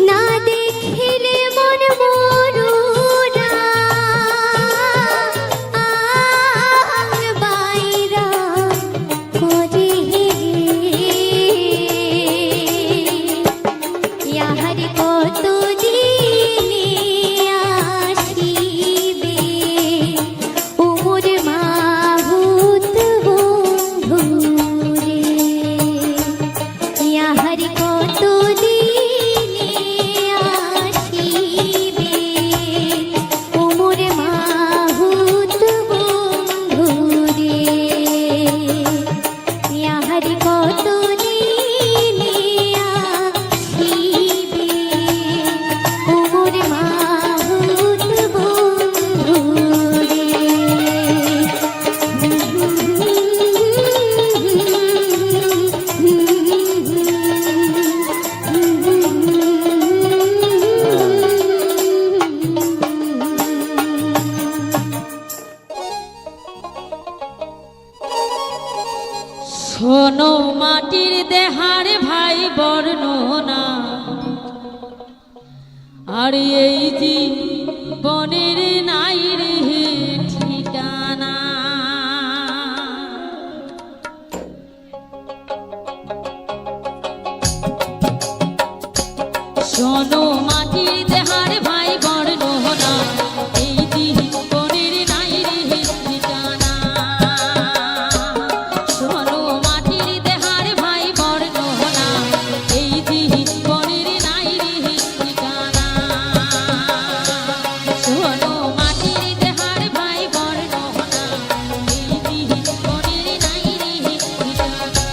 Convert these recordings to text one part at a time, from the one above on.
না দেখিলে মন বর্ণনা আর এই জীবনের নাই রে ঠিকানা। শোনো মাটির দেহার ভাই বর্ণনা এই জীবনের নাই রে ঠিকানা। শোনো মাটির দেহার ভাই বর্ণনা এই জীবনের নাই রে ঠিকানা। শোনো মাটির দেহার ভাই বর্ণনা এই জীবনের নাই রে ঠিকানা।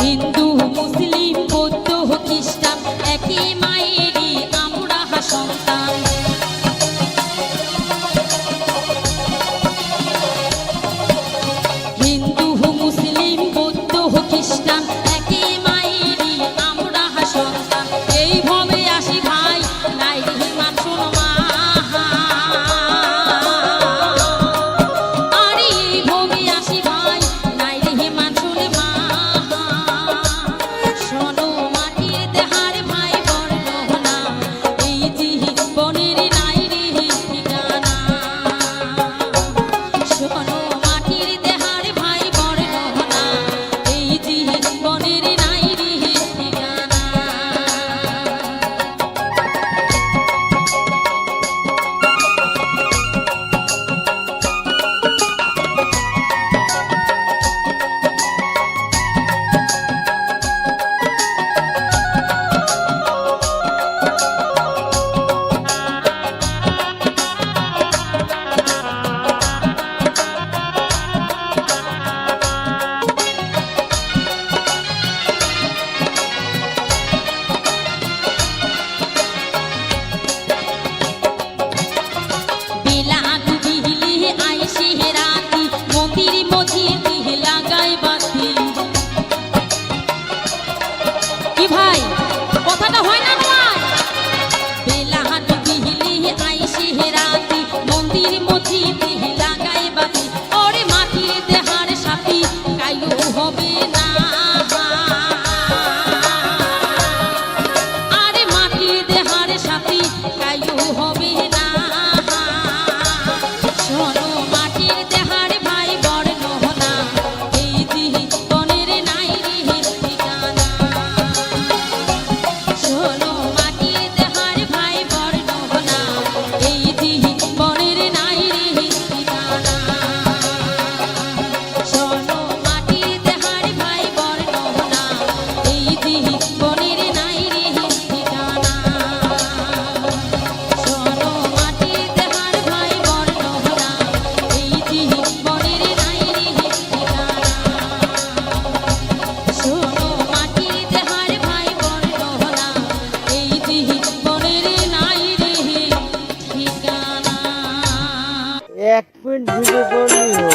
হিন্দু মুসলিম বৌদ্ধ খ্রিস্টান একই মায়েরই আমরা সন্তান। হিন্দু মুসলিম বৌদ্ধ খ্রিস্টান একই মায়েরই আমরা সন্তান। এইভাবে আসি ভাই নাই রে মান শোনো মা আর এইভাবে আসি ভাই নাই রে মান শোনে মা। শোনো মাটির দেহার ভাই বর্ণনা এই জীবনের নাই রে ঠিকানা। শোনো মাটির দেহার ভাই বর্ণনা এই জীবনের নাই রে ঠিকানা। पेमेंट ভিডিও করলি हो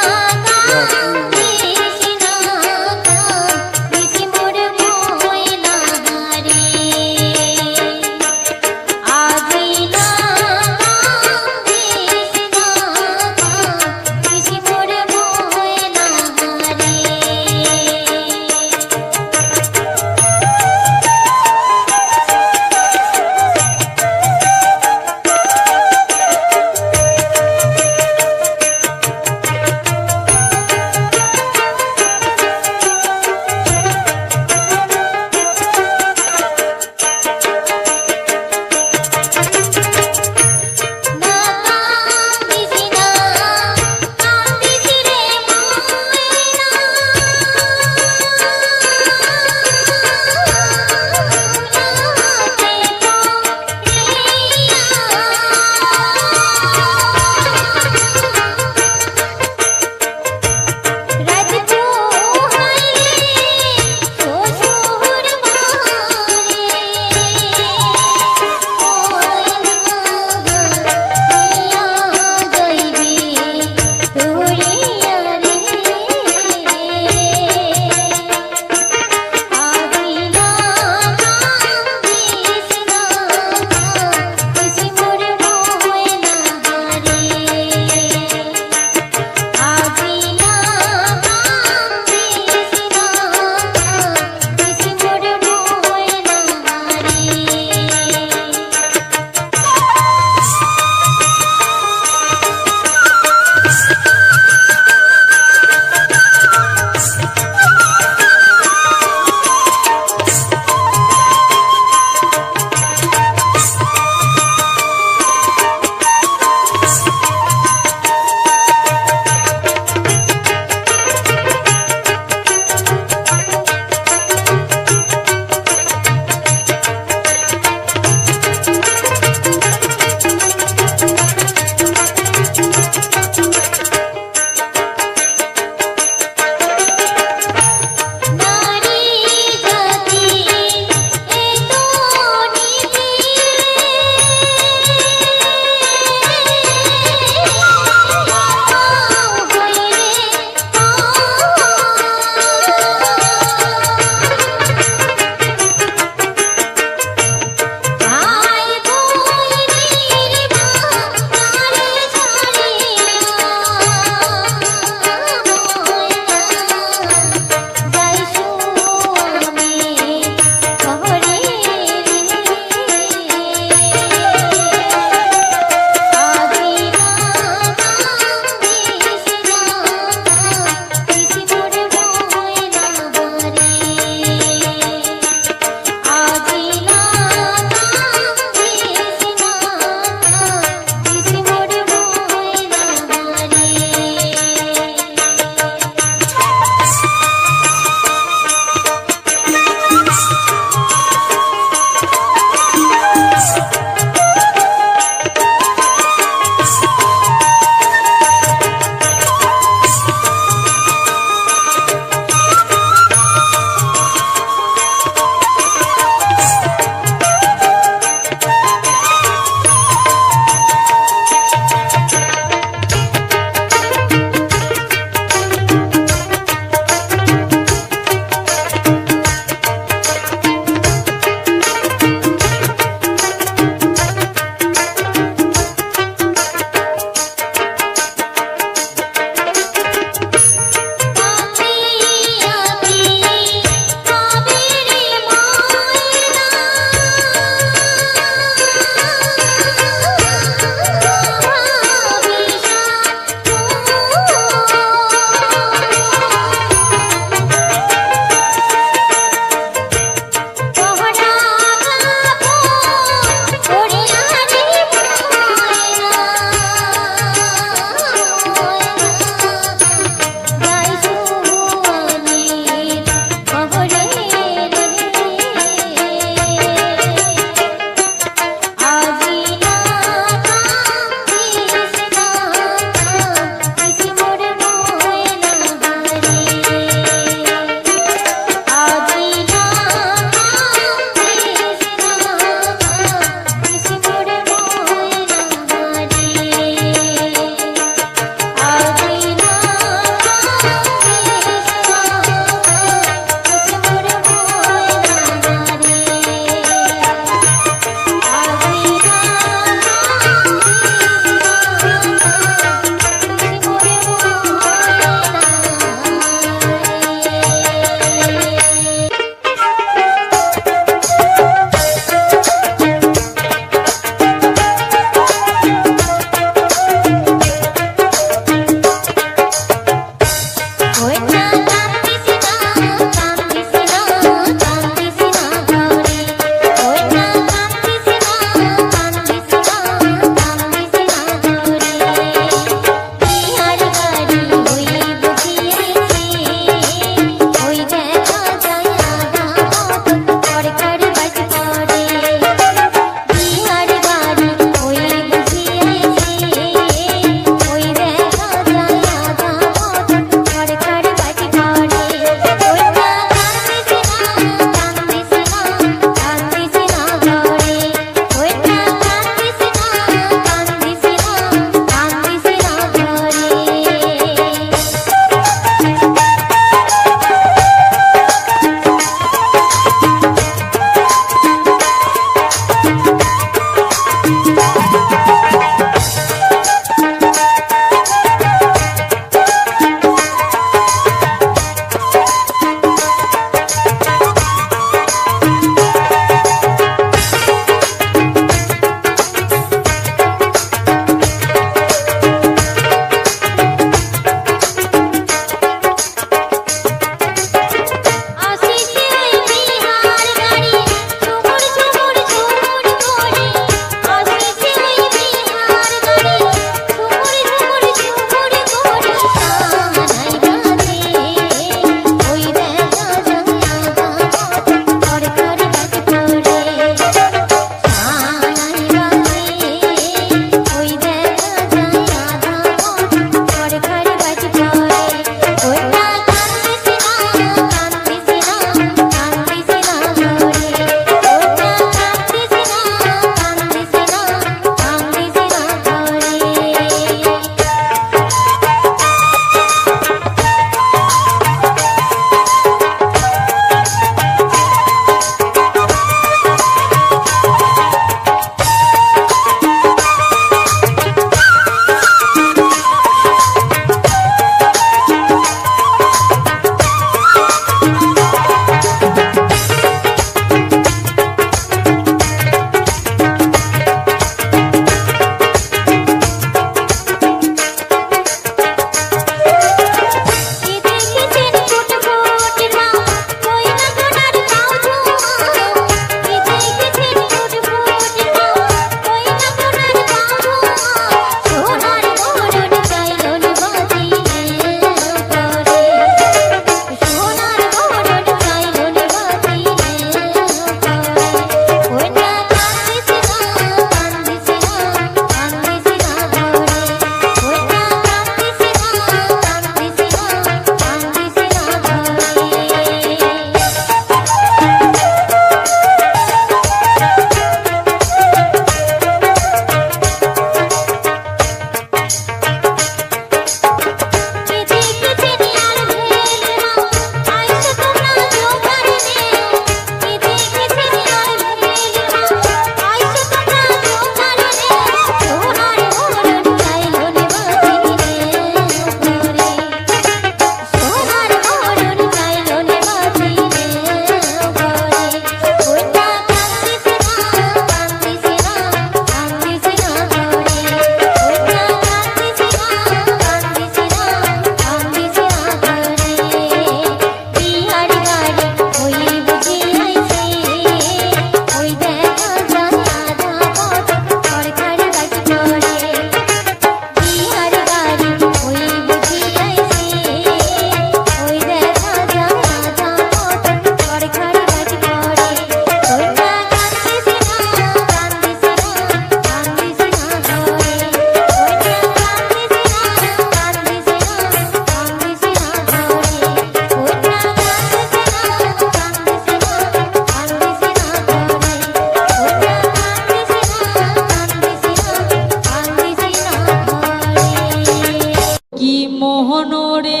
মোহন রে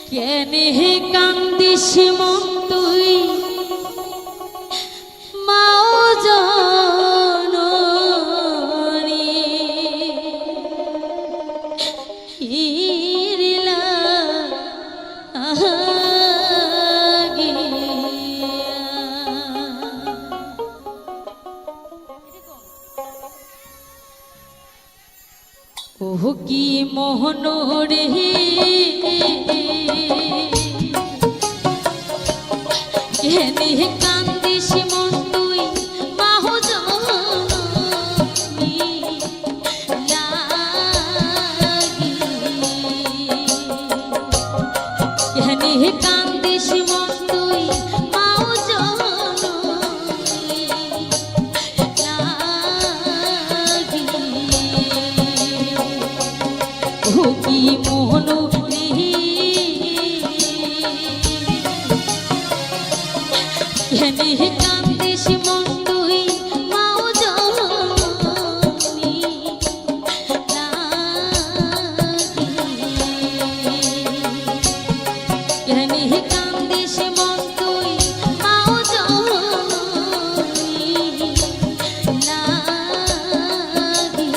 কেনে কান্দিস মন তুই মাও জননী হিরিলা ওহ কি মোহন রে কেনে কান্দিস মন তুই মাহু জননী লাগি কেনে কান্দিস মন তুই মাহু জননী লাগি ও কি মোহন কেনে কান্দিস মন তুই মাও জননী লাগি কেনে কান্দিস মন তুই মাও জননী লাগি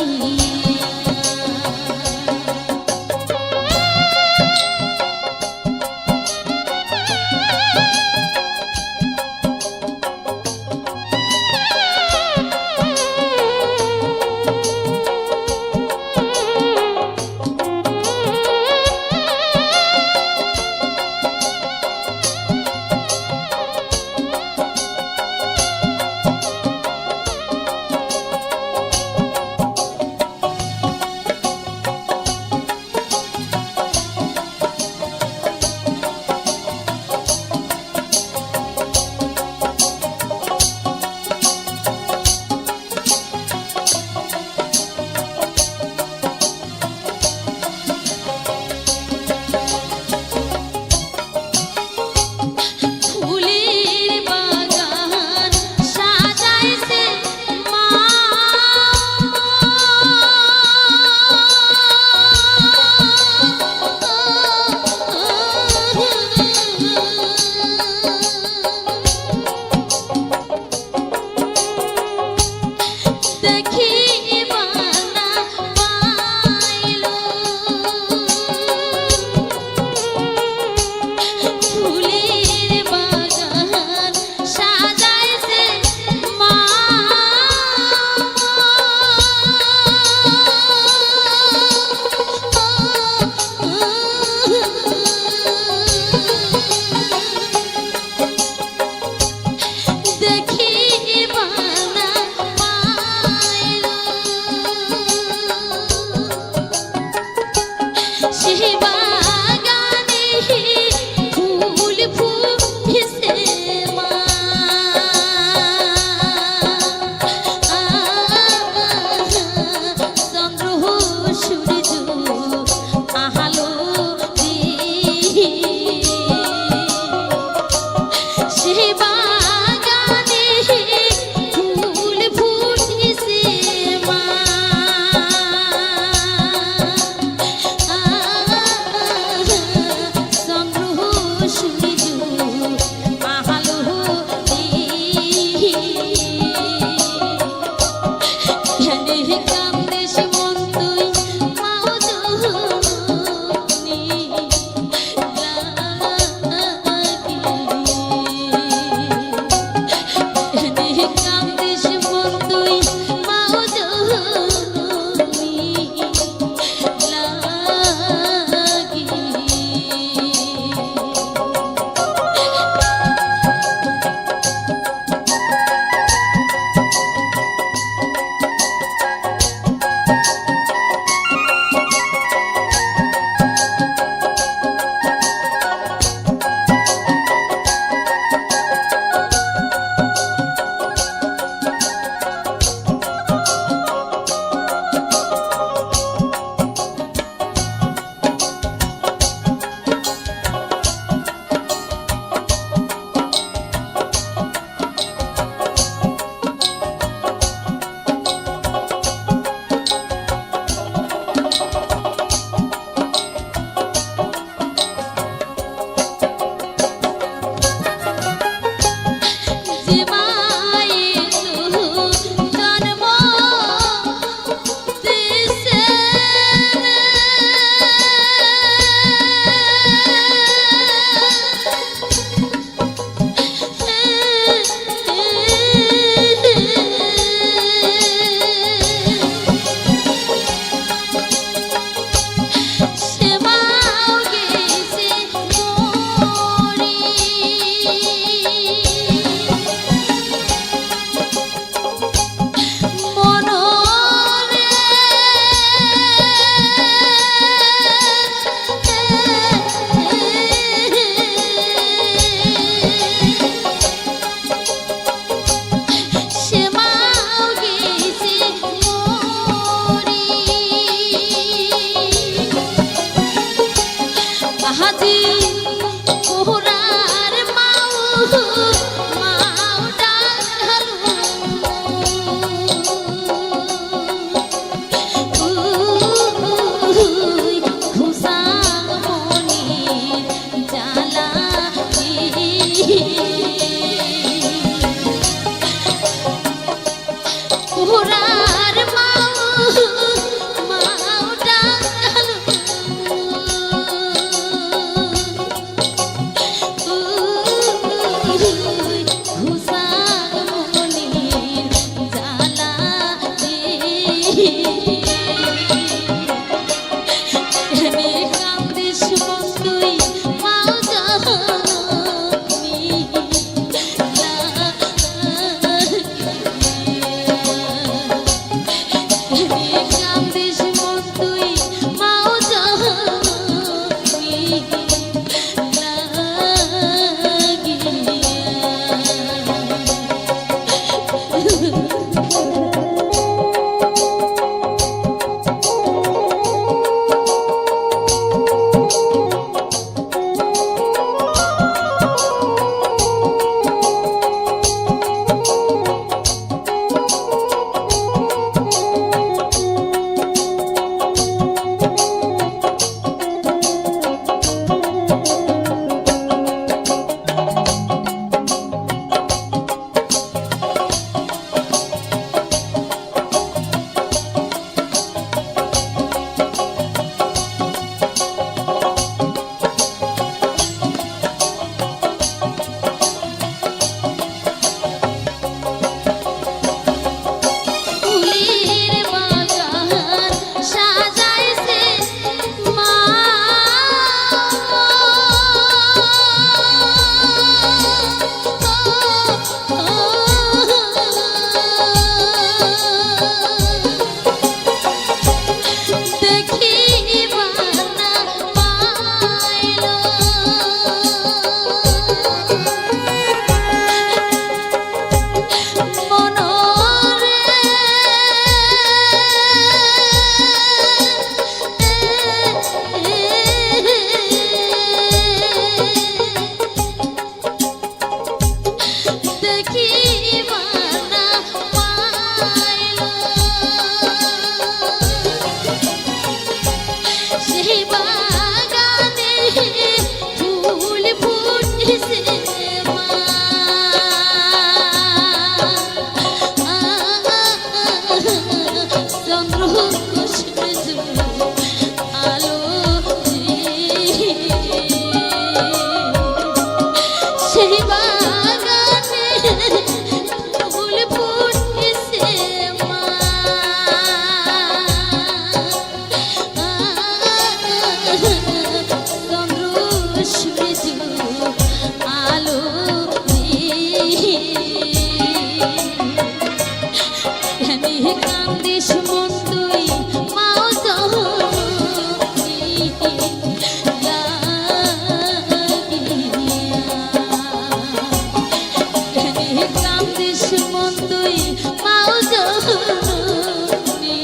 মাও জননী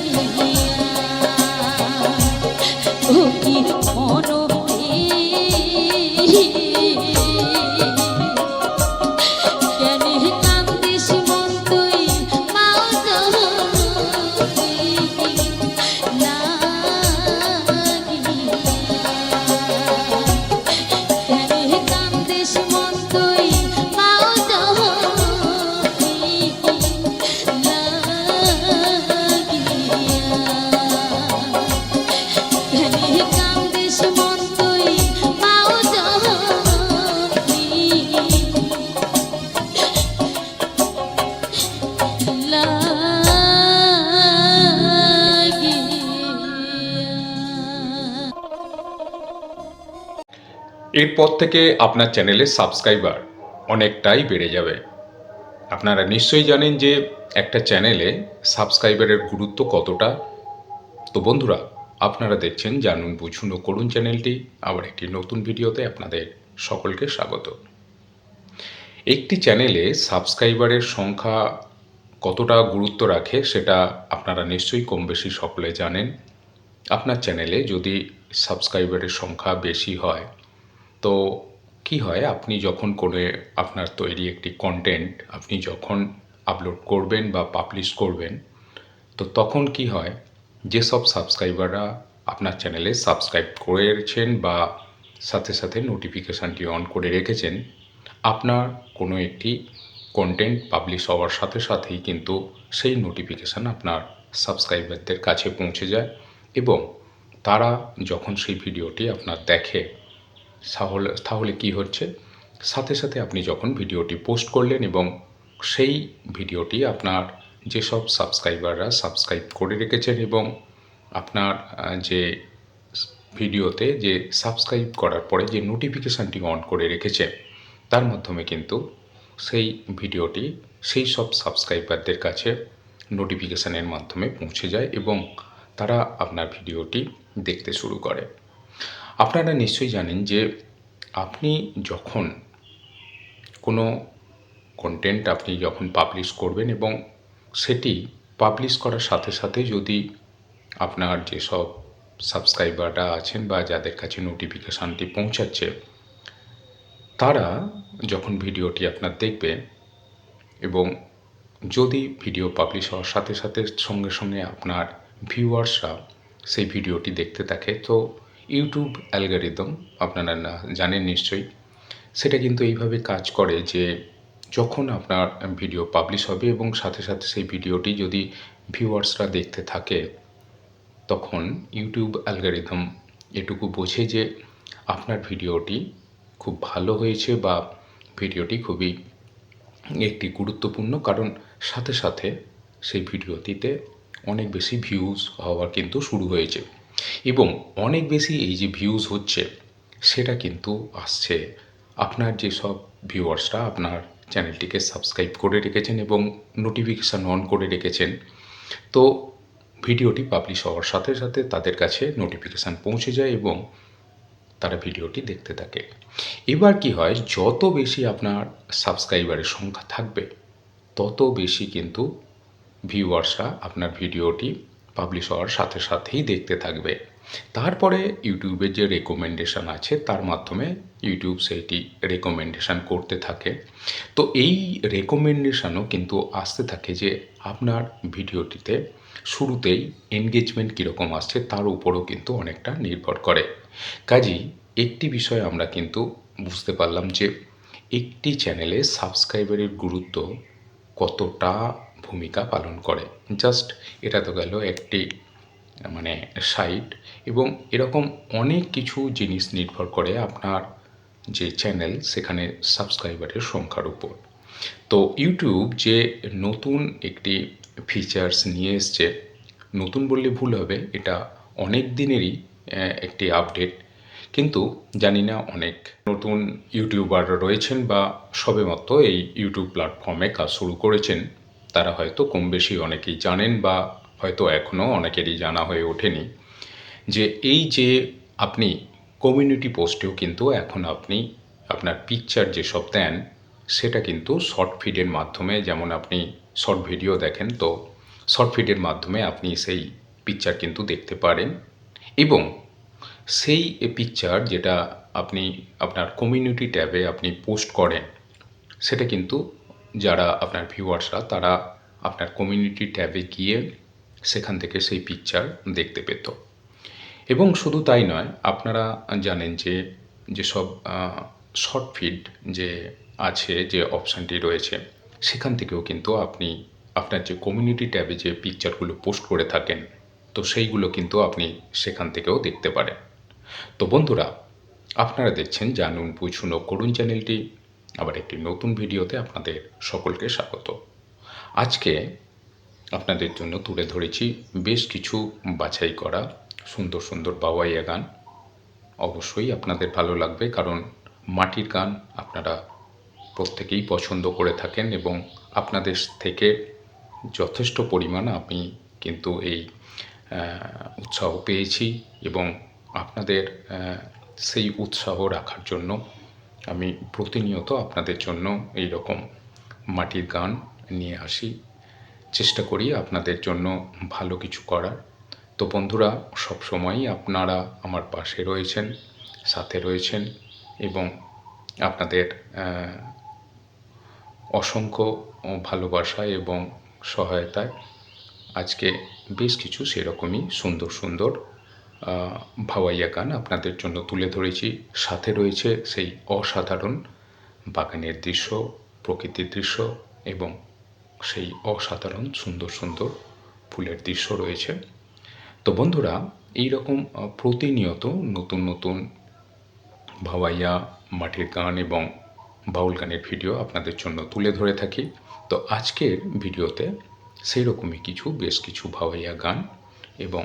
লাগিয়া ও কি মনরে কেনে কান্দিস মন তুই মাও জননী কেনে কান্দিস মন তুই মাও জননী কেনে কান্দিস মন তুই মাও জননী এরপর থেকে আপনার চ্যানেলের সাবস্ক্রাইবার অনেকটাই বেড়ে যাবে। আপনারা নিশ্চয়ই জানেন যে একটা চ্যানেলে সাবস্ক্রাইবারের গুরুত্ব কতটা। তো বন্ধুরা, আপনারা দেখছেন জানুন বুঝুন ও করুন চ্যানেলটি। আবার একটি নতুন ভিডিওতে আপনাদের সকলকে স্বাগত। একটি চ্যানেলে সাবস্ক্রাইবারের সংখ্যা কতটা গুরুত্ব রাখে সেটা আপনারা নিশ্চয়ই কম বেশি সকলে জানেন। আপনার চ্যানেলে যদি সাবস্ক্রাইবারের সংখ্যা বেশি হয় তো কি হয়, আপনি যখন করে আপনার তৈরি একটি কন্টেন্ট আপনি যখন আপলোড করবেন বা পাবলিশ করবেন, তো তখন কি হয়, যেসব সাবস্ক্রাইবাররা আপনার চ্যানেলে সাবস্ক্রাইব করেছেন বা সাথে সাথে নোটিফিকেশানটি অন করে রেখেছেন, আপনার কোনো একটি কন্টেন্ট পাবলিশ হওয়ার সাথে সাথেই কিন্তু সেই নোটিফিকেশান আপনার সাবস্ক্রাইবারদের কাছে পৌঁছে যায় এবং তারা যখন সেই ভিডিওটি আপনার দেখে তাহলে কি হচ্ছে, সাথে সাথে আপনি যখন ভিডিওটি পোস্ট করলেন এবং সেই ভিডিওটি আপনার যেসব সাবস্ক্রাইবাররা সাবস্ক্রাইব করে রেখেছেন এবং আপনার যে ভিডিওতে যে সাবস্ক্রাইব করার পরে যে নোটিফিকেশানটি অন করে রেখেছে, তার মাধ্যমে কিন্তু সেই ভিডিওটি সেই সব সাবস্ক্রাইবারদের কাছে নোটিফিকেশানের মাধ্যমে পৌঁছে যায় এবং তারা আপনার ভিডিওটি দেখতে শুরু করে। আপনারা নিশ্চয়ই জানেন যে আপনি যখন কোনো কন্টেন্ট আপনি যখন পাবলিশ করবেন এবং সেটি পাবলিশ করার সাথে সাথে যদি আপনার যেসব সাবস্ক্রাইবাররা আছেন বা যাদের কাছে নোটিফিকেশানটি পৌঁছাচ্ছে, তারা যখন ভিডিওটি আপনার দেখবে এবং যদি ভিডিও পাবলিশ হওয়ার সাথে সাথে সঙ্গে সঙ্গে আপনার ভিউয়ার্সরা সেই ভিডিওটি দেখতে থাকে, তো ইউটিউব অ্যালগরিদম আপনারা জানেন নিশ্চয়ই, সেটা কিন্তু এইভাবে কাজ করে যে যখন আপনার ভিডিও পাবলিশ হবে এবং সাথে সাথে সেই ভিডিওটি যদি ভিউয়ার্সরা দেখতে থাকে, তখন ইউটিউব অ্যালগরিদম এটুকু বোঝে যে আপনার ভিডিওটি খুব ভালো হয়েছে বা ভিডিওটি খুবই একটি গুরুত্বপূর্ণ, কারণ সাথে সাথে সেই ভিডিওটিতে অনেক বেশি ভিউজ হওয়া কিন্তু শুরু হয়েছে এবং অনেক বেশি এই যে ভিউজ হচ্ছে সেটা কিন্তু আসছে আপনার যেসব ভিউয়ার্সরা আপনার চ্যানেলটিকে সাবস্ক্রাইব করে রেখেছেন এবং নোটিফিকেশান অন করে রেখেছেন। তো ভিডিওটি পাবলিশ হওয়ার সাথে সাথে তাদের কাছে নোটিফিকেশান পৌঁছে যায় এবং তারা ভিডিওটি দেখতে থাকে। এবার কি হয়, যত বেশি আপনার সাবস্ক্রাইবারের সংখ্যা থাকবে তত বেশি কিন্তু ভিউয়ার্সরা আপনার ভিডিওটি পাবলিশ হওয়ার সাথে সাথেই দেখতে থাকবে। তারপরে ইউটিউবের যে রেকমেন্ডেশন আছে তার মাধ্যমে ইউটিউব সেইটি রেকমেন্ডেশন করতে থাকে। তো এই রেকমেন্ডেশনও কিন্তু আসতে থাকে যে আপনার ভিডিওটিতে শুরুতেই এনগেজমেন্ট কীরকম আসছে তার উপরও কিন্তু অনেকটা নির্ভর করে। কাজেই একটি বিষয় আমরা কিন্তু বুঝতে পারলাম যে একটি চ্যানেলে সাবস্ক্রাইবারের গুরুত্ব কতটা ভূমিকা পালন করে। জাস্ট এটা তো গেল একটি সাইট, এবং এরকম অনেক কিছু জিনিস নির্ভর করে আপনার যে চ্যানেল সেখানে সাবস্ক্রাইবারের সংখ্যার উপর। তো ইউটিউব যে নতুন একটি ফিচার্স নিয়ে এসছে, নতুন বললে ভুল হবে, এটা অনেক দিনেরই একটি আপডেট, কিন্তু জানি না অনেক নতুন ইউটিউবার রয়েছেন বা সবেমাত্র এই ইউটিউব প্ল্যাটফর্মে কাজ শুরু করেছেন, তারা হয়তো কম বেশি অনেকেই জানেন বা হয়তো এখনও অনেকেরই জানা হয়ে ওঠেনি যে এই যে আপনি কমিউনিটি পোস্টেও কিন্তু এখন আপনি আপনার পিকচার যেসব দেন সেটা কিন্তু শর্ট ফিডের মাধ্যমে, যেমন আপনি শর্ট ভিডিও দেখেন, তো শর্ট ফিডের মাধ্যমে আপনি সেই পিকচার কিন্তু দেখতে পারেন। এবং সেই পিকচার যেটা আপনি আপনার কমিউনিটি ট্যাবে আপনি পোস্ট করেন, সেটা কিন্তু যারা আপনার ভিউয়ার্সরা তারা আপনার কমিউনিটি ট্যাবে গিয়ে সেখান থেকে সেই পিকচার দেখতে পেত। এবং শুধু তাই নয়, আপনারা জানেন যে যেসব শর্ট ফিড যে আছে, যে অপশানটি রয়েছে, সেখান থেকেও কিন্তু আপনি আপনার যে কমিউনিটি ট্যাবে যে পিকচারগুলো পোস্ট করে থাকেন, তো সেইগুলো কিন্তু আপনি সেখান থেকেও দেখতে পারেন। তো বন্ধুরা, আপনারা দেখছেন জানুন বুঝুন ও করুন চ্যানেলটি। আবার একটি নতুন ভিডিওতে আপনাদের সকলকে স্বাগত। আজকে আপনাদের জন্য তুলে ধরেছি বেশ কিছু বাছাই করা সুন্দর সুন্দর বাওয়াইয়া গান। অবশ্যই আপনাদের ভালো লাগবে, কারণ মাটির গান আপনারা প্রত্যেকেই পছন্দ করে থাকেন এবং আপনাদের থেকে যথেষ্ট পরিমাণ আমি কিন্তু এই উৎসাহ পেয়েছি এবং আপনাদের সেই উৎসাহ রাখার জন্য আমি প্রতিনিয়ত আপনাদের জন্য এই রকম মাটির গান নিয়ে আসি, চেষ্টা করি আপনাদের জন্য ভালো কিছু করার। তো বন্ধুরা, সবসময়ই আপনারা আমার পাশে রয়েছেন, সাথে রয়েছেন এবং আপনাদের অসংখ্য ভালোবাসা এবং সহায়তায় আজকে বেশ কিছু সেরকমই সুন্দর সুন্দর ভাওয়াইয়া গান আপনাদের জন্য তুলে ধরেছি। সাথে রয়েছে সেই অসাধারণ বাগানের দৃশ্য, প্রকৃতির দৃশ্য এবং সেই অসাধারণ সুন্দর সুন্দর ফুলের দৃশ্য রয়েছে। তো বন্ধুরা, এই রকম প্রতিনিয়ত নতুন নতুন ভাওয়াইয়া, মাটির গান এবং বাউল গানের ভিডিও আপনাদের জন্য তুলে ধরে থাকি। তো আজকের ভিডিওতে সেই রকমই বেশ কিছু ভাওয়াইয়া গান এবং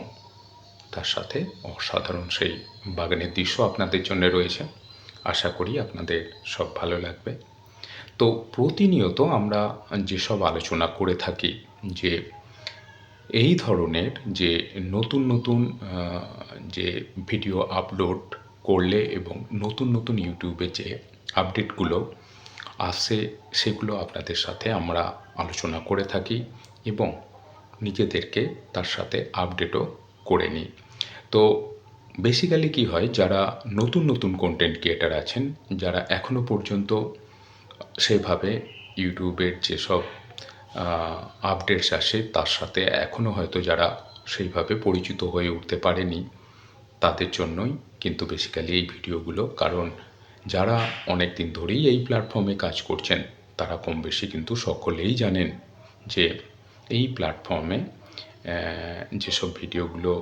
তার সাথে অসাধারণ সেই বাগানের দৃশ্য আপনাদের জন্য রয়েছে। আশা করি আপনাদের সব ভালো লাগবে। তো প্রতিনিয়ত আমরা যেসব আলোচনা করে থাকি যে এই ধরনের যে নতুন নতুন যে ভিডিও আপলোড করলে এবং নতুন নতুন ইউটিউবে যে আপডেটগুলো আসে, সেগুলো আপনাদের সাথে আমরা আলোচনা করে থাকি এবং নিজেদেরকে তার সাথে আপডেটও করে নিই। তো বেসিক্যালি কী হয়, যারা নতুন নতুন কন্টেন্ট ক্রিয়েটার আছেন, যারা এখনও পর্যন্ত সেভাবে ইউটিউবের যেসব আপডেটস আসে তার সাথে এখনও হয়তো যারা সেইভাবে পরিচিত হয়ে উঠতে পারেনি, তাদের জন্যই কিন্তু বেসিক্যালি এই ভিডিওগুলো। কারণ যারা অনেক দিন ধরেই এই প্ল্যাটফর্মে কাজ করছেন, তারা কম বেশি কিন্তু সকলেই জানেন যে এই প্ল্যাটফর্মে যেসব ভিডিওগুলো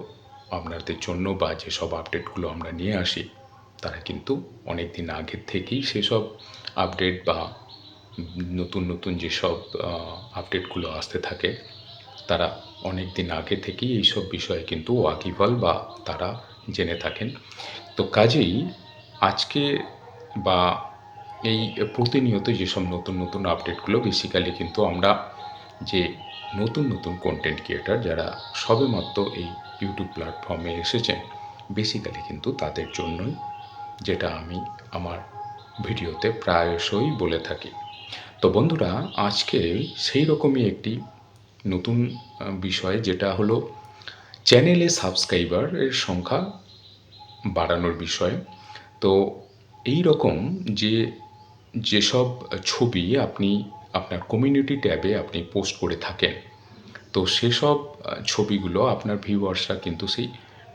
আপনাদের জন্য বা যেসব আপডেটগুলো আমরা নিয়ে আসি, তারা কিন্তু অনেক দিন আগের থেকেই সেসব আপডেট বা নতুন নতুন যেসব আপডেটগুলো আসতে থাকে, তারা অনেক দিন আগে থেকেই এইসব বিষয়ে কিন্তু ওয়াকিবহাল বা তারা জেনে থাকেন। তো কাজেই আজকে বা এই প্রতিনিয়ত যেসব নতুন নতুন আপডেটগুলো বেসিক্যালি কিন্তু আমরা যে নতুন নতুন কন্টেন্ট ক্রিয়েটার যারা সবেমাত্র এই ইউটিউব প্ল্যাটফর্মে এসেছেন, বেসিক্যালি কিন্তু তাদের জন্যই, যেটা আমি আমার ভিডিওতে প্রায়শই বলে থাকি। তো বন্ধুরা, আজকে সেই রকমই একটি নতুন বিষয়, যেটা হলো চ্যানেলে সাবস্ক্রাইবারের সংখ্যা বাড়ানোর বিষয়। তো এই রকম যেসব ছবি আপনি আপনার কমিউনিটি ট্যাবে আপনি পোস্ট করে থাকেন, তো সেসব ছবিগুলো আপনার ভিউয়ার্সরা কিন্তু সেই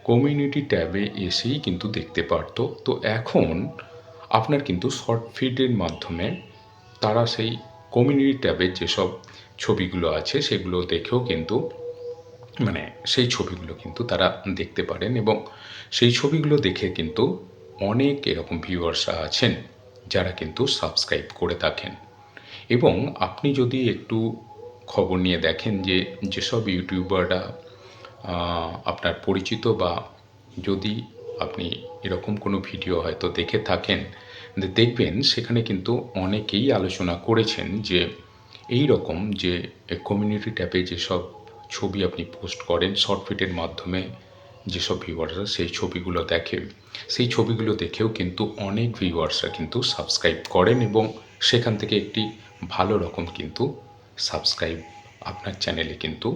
কমিউনিটি ট্যাবে এসেই কিন্তু দেখতে পারতো। তো এখন আপনার কিন্তু শর্ট ফিডের মাধ্যমে তারা সেই কমিউনিটি ট্যাবের যেসব ছবিগুলো আছে সেগুলো দেখেও কিন্তু সেই ছবিগুলো কিন্তু তারা দেখতে পারেন এবং সেই ছবিগুলো দেখে কিন্তু অনেক এরকম ভিউয়ার্সরা আছেন যারা কিন্তু সাবস্ক্রাইব করে থাকেন। এবং আপনি যদি একটু খবর নিয়ে দেখেন যে যেসব ইউটিউবাররা আপনার পরিচিত, বা যদি আপনি এরকম কোনো ভিডিও হয়তো দেখে থাকেন, দেখবেন সেখানে কিন্তু অনেকেই আলোচনা করেছেন যে এই রকম যে কমিউনিটি ট্যাবে যেসব ছবি আপনি পোস্ট করেন শর্ট ফিডের মাধ্যমে, যেসব ভিউয়ার্সরা সেই ছবিগুলো দেখেন, সেই ছবিগুলো দেখেও কিন্তু অনেক ভিউয়ার্সরা কিন্তু সাবস্ক্রাইব করেন এবং সেখান থেকে একটি ভালো রকম কিন্তু সাবস্ক্রাইব আপনার চ্যানেলে কিন্তু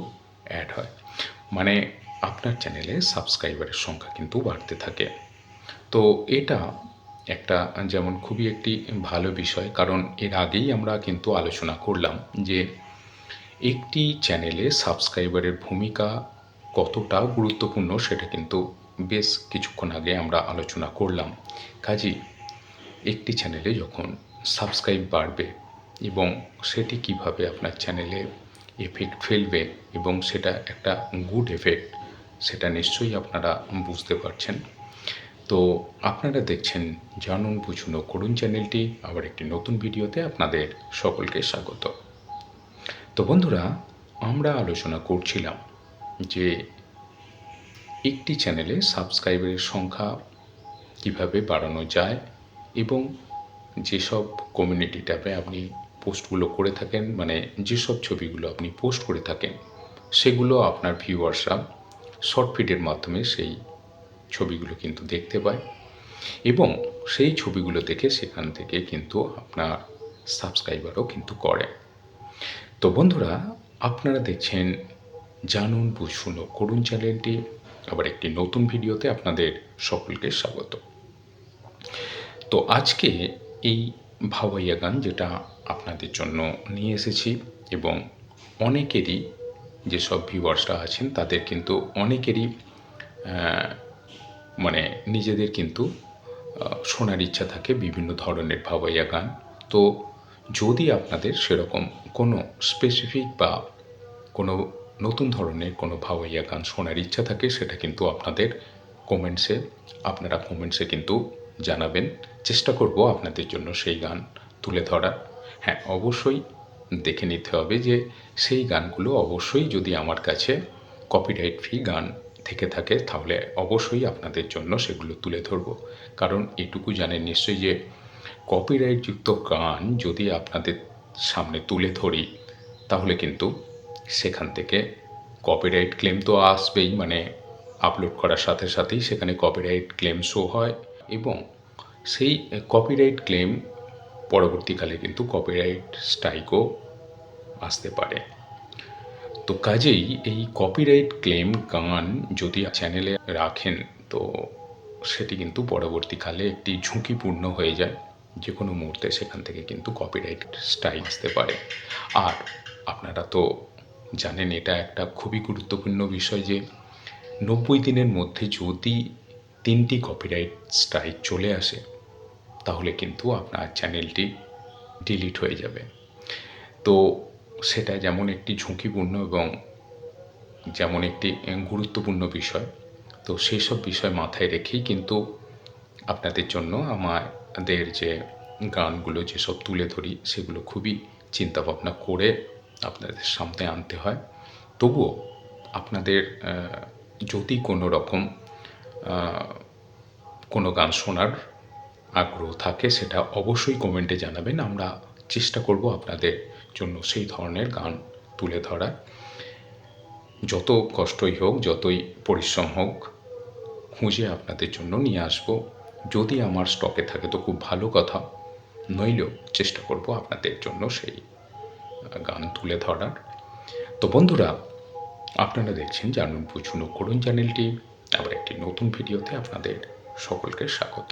অ্যাড হয়, মানে আপনার চ্যানেলে সাবস্ক্রাইবারের সংখ্যা কিন্তু বাড়তে থাকে। তো এটা একটা যেমন খুবই একটি ভালো বিষয়, কারণ এর আগেই আমরা কিন্তু আলোচনা করলাম যে একটি চ্যানেলে সাবস্ক্রাইবারের ভূমিকা কতটা গুরুত্বপূর্ণ সেটা কিন্তু বেশ কিছুক্ষণ আগে আমরা আলোচনা করলাম। কাজেই একটি চ্যানেলে যখন সাবস্ক্রাইব বাড়বে এবং সেটি কিভাবে আপনার চ্যানেলে এফেক্ট ফেলবে এবং সেটা একটা গুড এফেক্ট, সেটা নিশ্চয়ই আপনারা বুঝতে পারছেন। তো আপনারা দেখছেন জানুন বুঝুন ও করুন চ্যানেলটি, আবার একটি নতুন ভিডিওতে আপনাদের সকলকে স্বাগত। তো বন্ধুরা, আমরা আলোচনা করছিলাম যে একটি চ্যানেলে সাবস্ক্রাইবারের সংখ্যা কিভাবে বাড়ানো যায় এবং যেসব কমিউনিটি ট্যাবে আপনি পোস্টগুলো করে থাকেন, মানে যেসব ছবিগুলো আপনি পোস্ট করে থাকেন, সেগুলো আপনার ভিউয়ার্সরা শর্ট ফিডের মাধ্যমে সেই ছবিগুলো কিন্তু দেখতে পায় এবং সেই ছবিগুলো দেখে সেখান থেকে কিন্তু আপনার সাবস্ক্রাইবারও কিন্তু করে। তো বন্ধুরা, আপনারা দেখছেন জানুন বুঝুন ও করুন চ্যানেলটি, আবার একটি নতুন ভিডিওতে আপনাদের সকলকে স্বাগত। তো আজকে এই ভাওয়াইয়া গান যেটা আপনাদের জন্য নিয়ে এসেছি, এবং অনেকেরই যেসব ভিউয়ার্সরা আছেন তাদের কিন্তু অনেকেরই মানে নিজেদের কিন্তু শোনার ইচ্ছা থাকে বিভিন্ন ধরনের ভাওয়াইয়া গান। তো যদি আপনাদের সেরকম কোনো স্পেসিফিক বা কোনো নতুন ধরনের কোনো ভাওয়াইয়া গান শোনার ইচ্ছা থাকে, সেটা কিন্তু আপনারা কমেন্টসে কিন্তু জানাবেন। চেষ্টা করব আপনাদের জন্য সেই গান তুলে ধরার। হ্যাঁ, অবশ্যই দেখে নিতে হবে যে সেই গানগুলো অবশ্যই যদি আমার কাছে কপিরাইট ফ্রি গান থেকে থাকে তাহলে অবশ্যই আপনাদের জন্য সেগুলো তুলে ধরব। কারণ এটুকু জানেন নিশ্চয়ই যে কপিরাইটযুক্ত গান যদি আপনাদের সামনে তুলে ধরি তাহলে কিন্তু সেখান থেকে কপিরাইট ক্লেম তো আসবেই, মানে আপলোড করার সাথে সাথেই সেখানে কপিরাইট ক্লেম শো হয় এবং সেই কপিরাইট ক্লেম পরবর্তীকালে কিন্তু কপিরাইট স্ট্রাইকও আসতে পারে। তো কাজেই এই কপিরাইট ক্লেম গান যদি চ্যানেলে রাখেন তো সেটি কিন্তু পরবর্তীকালে একটি ঝুঁকিপূর্ণ হয়ে যায়। যে কোনো মুহূর্তে সেখান থেকে কিন্তু কপিরাইট স্ট্রাইক আসতে পারে। আর আপনারা তো জানেন এটা একটা খুবই গুরুত্বপূর্ণ বিষয় যে 90 দিনের মধ্যে যদি 3টি কপিরাইট স্ট্রাইক চলে আসে তাহলে কিন্তু আপনার চ্যানেলটি ডিলিট হয়ে যাবে। তো সেটা যেমন একটি ঝুঁকিপূর্ণ এবং যেমন একটি গুরুত্বপূর্ণ বিষয়, তো সেই সব বিষয় মাথায় রেখেই কিন্তু আপনাদের জন্য আমাদের যে গানগুলো যেসব তুলে ধরি সেগুলো খুবই চিন্তাভাবনা করে আপনাদের সামনে আনতে হয়। তবুও আপনাদের যদি কোনো রকম কোনো গান শোনার আগ্রহ থাকে সেটা অবশ্যই কমেন্টে জানাবেন। আমরা চেষ্টা করব আপনাদের জন্য সেই ধরনের গান তুলে ধরার। যত কষ্টই হোক, যতই পরিশ্রম হোক, খুঁজে আপনাদের জন্য নিয়ে আসব। যদি আমার স্টকে থাকে তো খুব ভালো কথা, নইলেও চেষ্টা করব আপনাদের জন্য সেই গান তুলে ধরার। তো বন্ধুরা, আপনারা দেখছেন জানুন বুঝুন ও করুন চ্যানেলটি, আবার একটি নতুন ভিডিওতে আপনাদের সকলকে স্বাগত।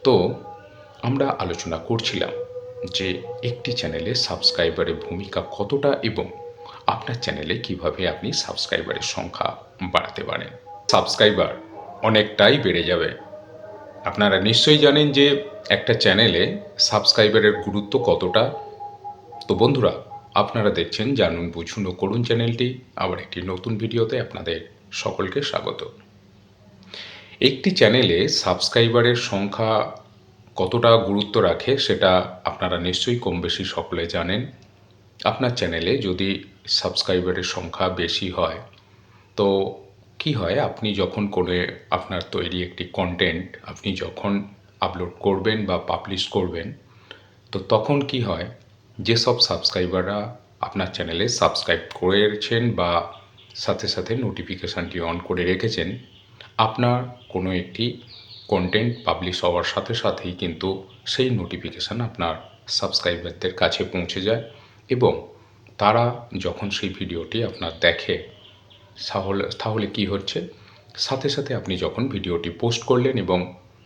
তো আমরা আলোচনা করছিলাম যে একটি চ্যানেলে সাবস্ক্রাইবারের ভূমিকা কতটা এবং আপনার চ্যানেলে কিভাবে আপনি সাবস্ক্রাইবারের সংখ্যা বাড়াতে পারেন। সাবস্ক্রাইবার অনেকটাই বেড়ে যাবে। আপনারা নিশ্চয়ই জানেন যে একটা চ্যানেলে সাবস্ক্রাইবারের গুরুত্ব কতটা। তো বন্ধুরা, আপনারা দেখছেন জানুন বুঝুন ও করুন চ্যানেলটি, আবার একটি নতুন ভিডিওতে আপনাদের সকলকে স্বাগত। একটি চ্যানেলে সাবস্ক্রাইবারের সংখ্যা কতটা গুরুত্ব রাখে সেটা আপনারা নিশ্চয়ই কম বেশি সকলে জানেন। আপনার চ্যানেলে যদি সাবস্ক্রাইবারের সংখ্যা বেশি হয় তো কি হয়, আপনি যখন আপনার তৈরি একটি কন্টেন্ট আপনি যখন আপলোড করবেন বা পাবলিশ করবেন, তো তখন কি হয়, যেসব সাবস্ক্রাইবাররা আপনার চ্যানেলে সাবস্ক্রাইব করেছেন বা সাথে সাথে নোটিফিকেশানটি অন করে রেখেছেন, আপনার কোনো একটি কন্টেন্ট পাবলিশ হওয়ার সাথে সাথেই কিন্তু সেই নোটিফিকেশান আপনার সাবস্ক্রাইবারদের কাছে পৌঁছে যায় এবং তারা যখন সেই ভিডিওটি আপনার দেখে তাহলে কি হচ্ছে, সাথে সাথে আপনি যখন ভিডিওটি পোস্ট করলেন এবং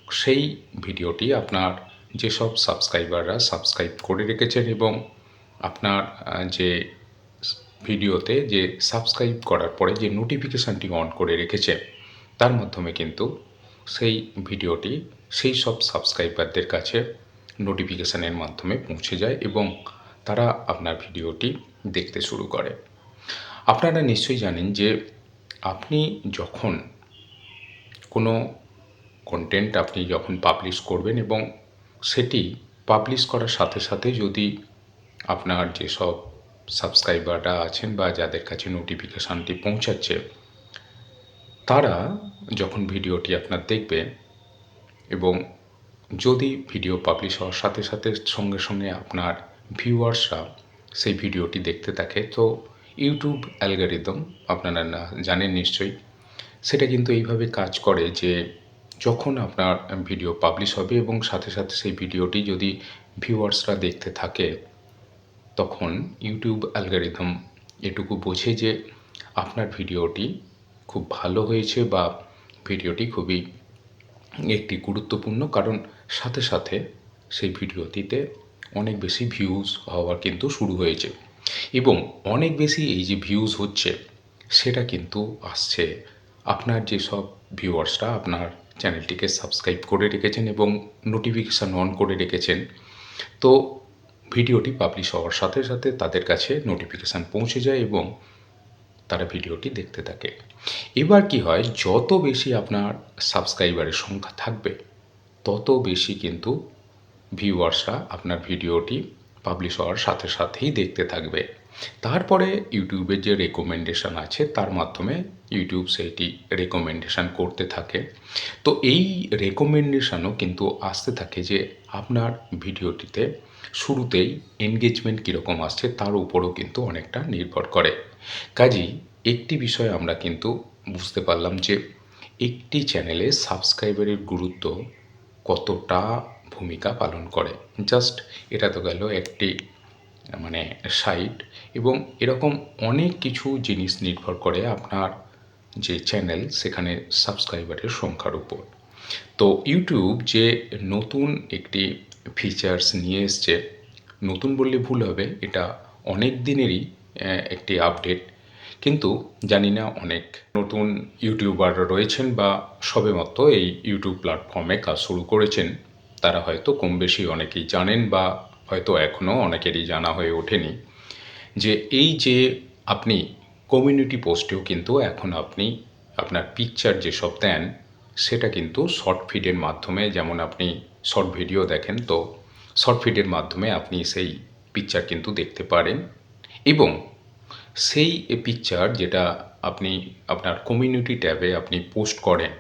সেই ভিডিওটি আপনার যেসব সাবস্ক্রাইবাররা সাবস্ক্রাইব করে রেখেছেন এবং আপনার যে ভিডিওতে যে সাবস্ক্রাইব করার পরে যে নোটিফিকেশানটি অন করে রেখেছে, তার মাধ্যমে কিন্তু সেই ভিডিওটি সেই সব সাবস্ক্রাইবারদের কাছে নোটিফিকেশানের মাধ্যমে পৌঁছে যায় এবং তারা আপনার ভিডিওটি দেখতে শুরু করে। আপনারা নিশ্চয়ই জানেন যে আপনি যখন কোনো কন্টেন্ট আপনি যখন পাবলিশ করবেন এবং সেটি পাবলিশ করার সাথে সাথে যদি আপনার যেসব সাবস্ক্রাইবাররা আছেন বা যাদের কাছে নোটিফিকেশানটি পৌঁছাচ্ছে, তারা যখন ভিডিওটি আপনার দেখবে এবং যদি ভিডিও পাবলিশ হওয়ার সাথে সাথে সঙ্গে সঙ্গে আপনার ভিউয়ার্সরা সেই ভিডিওটি দেখতে থাকে, তো ইউটিউব অ্যালগরিদম আপনারা জানেন নিশ্চয়ই, সেটা কিন্তু এইভাবে কাজ করে যে যখন আপনার ভিডিও পাবলিশ হবে এবং সাথে সাথে সেই ভিডিওটি যদি ভিউয়ার্সরা দেখতে থাকে, তখন ইউটিউব অ্যালগরিদম এটুকু বোঝে যে আপনার ভিডিওটি খুব ভালো হয়েছে বা ভিডিওটি খুবই একটি গুরুত্বপূর্ণ, কারণ সাথে সাথে সেই ভিডিওটিতে অনেক বেশি ভিউজ হওয়া কিন্তু শুরু হয়েছে এবং অনেক বেশি এই যে ভিউজ হচ্ছে সেটা কিন্তু আসছে আপনার যেসব ভিউয়ার্সরা আপনার চ্যানেলটিকে সাবস্ক্রাইব করে রেখেছেন এবং নোটিফিকেশান অন করে রেখেছেন। তো ভিডিওটি পাবলিশ হওয়ার সাথে সাথে তাদের কাছে নোটিফিকেশান পৌঁছে যায় এবং তারা ভিডিওটি দেখতে থাকে। এবার কি হয়, যত বেশি আপনার সাবস্ক্রাইবারের সংখ্যা থাকবে তত বেশি কিন্তু ভিউয়ার্সরা আপনার ভিডিওটি পাবলিশ হওয়ার সাথে সাথেই দেখতে থাকবে। তারপরে ইউটিউবের যে রেকমেন্ডেশন আছে তার মাধ্যমে ইউটিউব সেইটি রেকমেন্ডেশন করতে থাকে। তো এই রেকমেন্ডেশনও কিন্তু আসতে থাকে যে আপনার ভিডিওটিতে শুরুতেই এনগেজমেন্ট কীরকম আসছে তার উপরও কিন্তু অনেকটা নির্ভর করে। কাজেই একটি বিষয় আমরা কিন্তু বুঝতে পারলাম যে একটি চ্যানেলে সাবস্ক্রাইবারের গুরুত্ব কতটা ভূমিকা পালন করে। জাস্ট এটা তো গেল একটি মানে সাইট, এবং এরকম অনেক কিছু জিনিস নির্ভর করে আপনার যে চ্যানেল সেখানে সাবস্ক্রাইবারের সংখ্যার উপর। তো ইউটিউব যে নতুন একটি ফিচার্স নিয়ে এসছে, নতুন বললে ভুল হবে, এটা অনেক দিনেরই একটি আপডেট, কিন্তু জানি না অনেক নতুন ইউটিউবার রয়েছেন বা সবেমাত্র এই ইউটিউব প্ল্যাটফর্মে কাজ শুরু করেছেন, তারা হয়তো কম বেশি অনেকেই জানেন বা হয়তো এখনও অনেকেরই জানা হয়ে ওঠেনি যে এই যে আপনি কমিউনিটি পোস্টেও কিন্তু এখন আপনি আপনার পিকচার যেসব দেন সেটা কিন্তু শর্ট ফিডের মাধ্যমে, যেমন আপনি শর্ট ভিডিও দেখেন, তো শর্ট ফিডের মাধ্যমে আপনি সেই পিকচার কিন্তু দেখতে পারেন এবং সেই পিকচার যেটা আপনি আপনার কমিউনিটি ট্যাবে আপনি পোস্ট করেন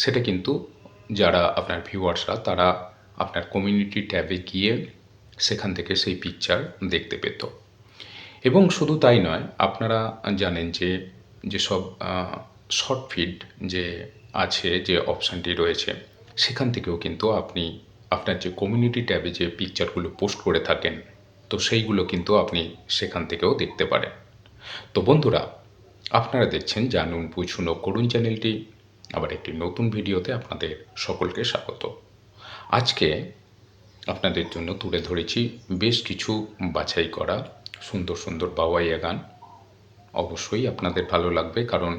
সেটা কিন্তু যারা আপনার ভিউয়ার্সরা তারা আপনার কমিউনিটি ট্যাবে গিয়ে সেখান থেকে সেই পিকচার দেখতে পেত। এবং শুধু তাই নয়, আপনারা জানেন যে যেসব শর্ট ফিড যে আছে, যে অপশানটি রয়েছে, সেখান থেকেও কিন্তু আপনি আপনার যে কমিউনিটি ট্যাবে যে পিকচারগুলো পোস্ট করে থাকেন, তো সেইগুলো কিন্তু আপনি সেখান থেকেও দেখতে পারেন। তো বন্ধুরা, আপনারা দেখছেন জানুন বুঝুন ও করুন চ্যানেলটি। আবার একটি নতুন ভিডিওতে আপনাদের সকলকে স্বাগত। আজকে আপনাদের জন্য তুলে ধরেছি বেশ কিছু বাছাই করা সুন্দর সুন্দর বাওয়াইয়া গান। অবশ্যই আপনাদের ভালো লাগবে, কারণ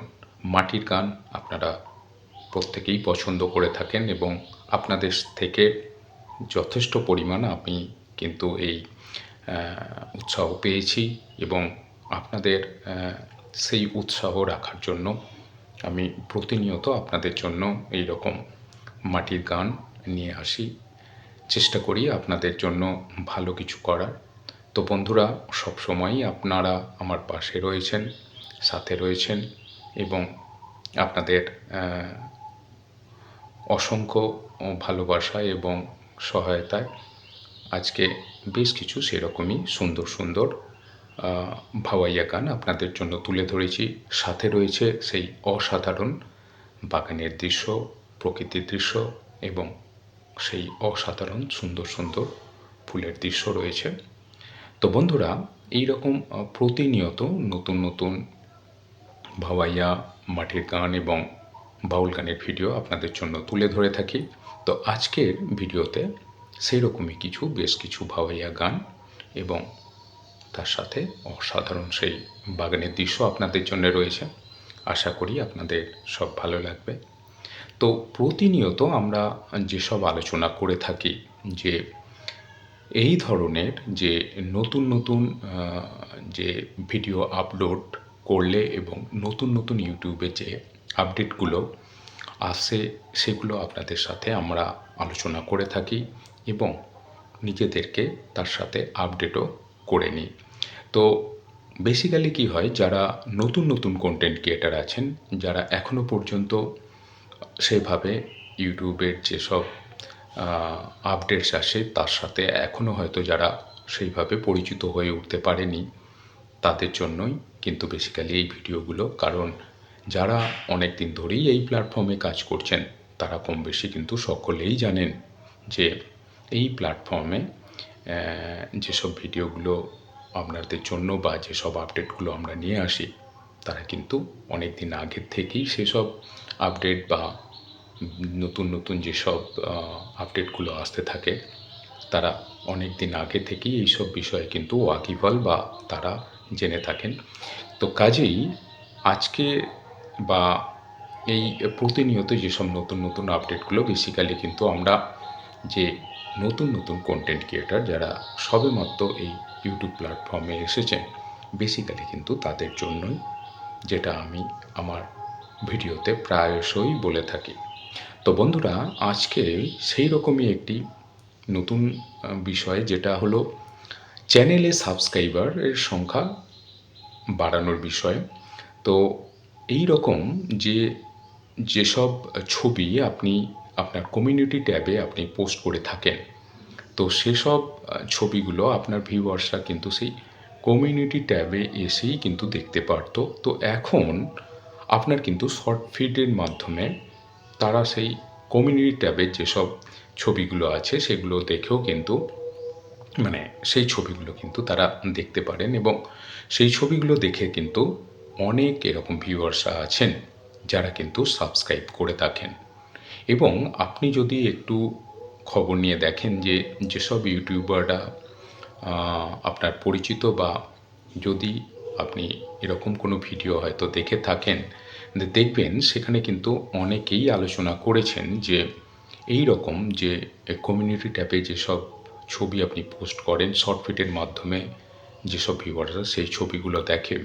মাটির গান আপনারা প্রত্যেকেই পছন্দ করে থাকেন এবং আপনাদের থেকে যথেষ্ট পরিমাণ আমি কিন্তু এই উৎসাহ পেয়েছি এবং আপনাদের সেই উৎসাহ রাখার জন্য আমি প্রতিনিয়ত আপনাদের জন্য এই রকম মাটির গান নিয়ে আসি, চেষ্টা করি আপনাদের জন্য ভালো কিছু করার। তো বন্ধুরা, সবসময়ই আপনারা আমার পাশে রয়েছেন, সাথে রয়েছেন এবং আপনাদের অসংখ্য ভালোবাসা এবং সহায়তায় আজকে বেশ কিছু সেরকমই সুন্দর সুন্দর ভাওয়াইয়া গান আপনাদের জন্য তুলে ধরেছি। সাথে রয়েছে সেই অসাধারণ বাগানের দৃশ্য, প্রকৃতির দৃশ্য এবং সেই অসাধারণ সুন্দর সুন্দর ফুলের দৃশ্য রয়েছে। তো বন্ধুরা, এই রকম প্রতিনিয়ত নতুন নতুন ভাওয়াইয়া, মাটির গান এবং বাউল গানের ভিডিও আপনাদের জন্য তুলে ধরে থাকি। তো আজকের ভিডিওতে সেই রকমই বেশ কিছু ভাওয়াইয়া গান এবং তার সাথে অসাধারণ সেই বাগানের দৃশ্য আপনাদের জন্য রয়েছে। আশা করি আপনাদের সব ভালো লাগবে। তো প্রতিনিয়ত আমরা যেসব আলোচনা করে থাকি যে এই ধরনের যে নতুন নতুন যে ভিডিও আপলোড করলে এবং নতুন নতুন ইউটিউবে যে আপডেটগুলো আসে সেগুলো আপনাদের সাথে আমরা আলোচনা করে থাকি এবং নিজেদেরকে তার সাথে আপডেটও করে নিই। তো বেসিক্যালি কী হয়, যারা নতুন নতুন কন্টেন্ট ক্রিয়েটার আছেন, যারা এখনও পর্যন্ত সেভাবে ইউটিউবের যেসব আপডেটস আসে তার সাথে এখনও হয়তো যারা সেইভাবে পরিচিত হয়ে উঠতে পারেনি, তাদের জন্যই কিন্তু বেসিক্যালি এই ভিডিওগুলো। কারণ যারা অনেক দিন ধরেই এই প্ল্যাটফর্মে কাজ করছেন তারা কম বেশি কিন্তু সকলেই জানেন যে এই প্ল্যাটফর্মে যেসব ভিডিওগুলো আপনাদের জন্য বা যেসব আপডেটগুলো আমরা নিয়ে আসি, তারা কিন্তু অনেক দিন আগের থেকেই সেসব আপডেট বা নতুন নতুন যেসব আপডেটগুলো আসতে থাকে তারা অনেক দিন আগে থেকেই এইসব বিষয়ে কিন্তু ওয়াকিবহাল বা তারা জেনে থাকেন। তো কাজেই আজকে বা এই প্রতিনিয়ত যেসব নতুন নতুন আপডেটগুলো বেসিক্যালি কিন্তু আমরা যে নতুন নতুন কন্টেন্ট ক্রিয়েটার যারা সবেমাত্র এই ইউটিউব প্ল্যাটফর্মে এসেছেন, বেসিক্যালি কিন্তু তাদের জন্যই, যেটা আমি আমার ভিডিওতে প্রায়শই বলে থাকি। তো বন্ধুরা, আজকে সেই রকমই একটি নতুন বিষয়, যেটা হলো চ্যানেলে সাবস্ক্রাইবারের সংখ্যা বাড়ানোর বিষয়। তো এই রকম যেসব ছবি আপনি আপনার কমিউনিটি ট্যাবে আপনি পোস্ট করে থাকেন, তো সেসব ছবিগুলো আপনার ভিউয়ার্সরা কিন্তু সেই কমিউনিটি ট্যাবে এসেই কিন্তু দেখতে পারতো। তো এখন আপনার কিন্তু শর্ট ফিডের মাধ্যমে তারা সেই কমিউনিটি ট্যাবের যেসব ছবিগুলো আছে সেগুলো দেখেও কিন্তু সেই ছবিগুলো কিন্তু তারা দেখতে পারেন এবং সেই ছবিগুলো দেখে কিন্তু অনেক এরকম ভিউয়ার্সরা আছেন যারা কিন্তু সাবস্ক্রাইব করে থাকেন। এবং আপনি যদি একটু খবর নিয়ে দেখেন যে যেসব ইউটিউবাররা আপনার পরিচিত, বা যদি আপনি এরকম কোনো ভিডিও হয়তো দেখে থাকেন, দেখবেন সেখানে কিন্তু অনেকেই আলোচনা করেছেন যে এই রকম যে কমিউনিটি ট্যাবে যেসব ছবি আপনি পোস্ট করেন শর্ট ফিডের মাধ্যমে, যেসব ভিউয়ার্সরা সেই ছবিগুলো দেখে,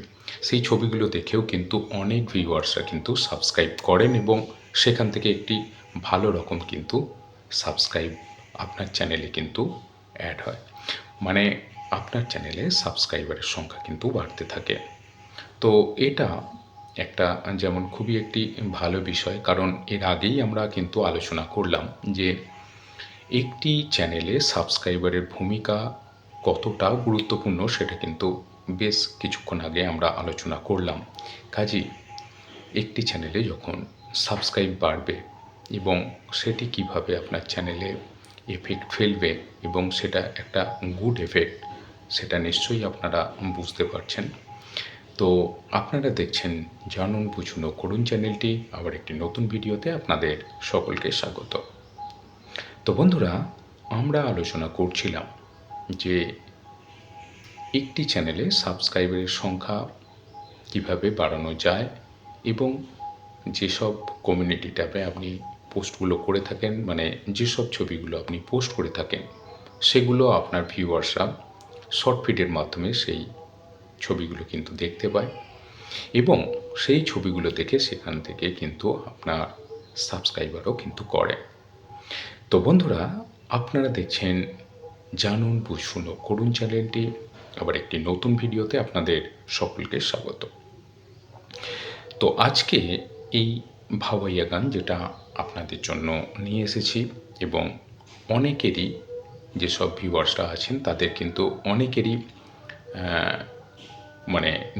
সেই ছবিগুলো দেখেও কিন্তু অনেক ভিউয়ার্সরা কিন্তু সাবস্ক্রাইব করেন এবং সেখান থেকে একটি ভালো রকম কিন্তু সাবস্ক্রাইব আপনার চ্যানেলে কিন্তু অ্যাড হয়। আপনার চ্যানেলে সাবস্ক্রাইবারের সংখ্যা কিন্তু বাড়তে থাকে। তো এটা একটা যেমন খুবই একটি ভালো বিষয়, কারণ এর আগেই আমরা কিন্তু আলোচনা করলাম যে একটি চ্যানেলে সাবস্ক্রাইবারের ভূমিকা কতটা গুরুত্বপূর্ণ, সেটা কিন্তু বেশ কিছুক্ষণ আগে আমরা আলোচনা করলাম। কাজেই একটি চ্যানেলে যখন সাবস্ক্রাইব বাড়বে এবং সেটি কিভাবে আপনার চ্যানেলে এফেক্ট ফেলবে এবং সেটা একটা গুড এফেক্ট, সেটা নিশ্চয়ই আপনারা বুঝতে পারছেন। তো আপনারা দেখছেন জানুন বুঝুন ও করুন চ্যানেলটি। আবার একটি নতুন ভিডিওতে আপনাদের সকলকে স্বাগত। তো বন্ধুরা, আমরা আলোচনা করছিলাম যে একটি চ্যানেলে সাবস্ক্রাইবারের সংখ্যা কিভাবে বাড়ানো যায় এবং যেসব কমিউনিটি ট্যাবে আপনি পোস্টগুলো করে থাকেন, যেসব ছবিগুলো আপনি পোস্ট করে থাকেন, সেগুলো আপনার ভিউয়ার্সরা শর্ট ফিডের মাধ্যমে সেই ছবিগুলো কিন্তু দেখতে পায় এবং সেই ছবিগুলো দেখে সেখান থেকে কিন্তু আপনার সাবস্ক্রাইবারও কিন্তু করে। তো বন্ধুরা, আপনারা দেখছেন জানুন বুঝুন ও করুন চ্যানেলটি। আবার একটি নতুন ভিডিওতে আপনাদের সকলকে স্বাগত। তো আজকে এই ভাওয়াইয়া গান যেটা আপনাদের জন্য নিয়ে এসেছি, এবং অনেকেরই যেসব ভিউয়ার্সরা আছেন তাদের কিন্তু অনেকেরই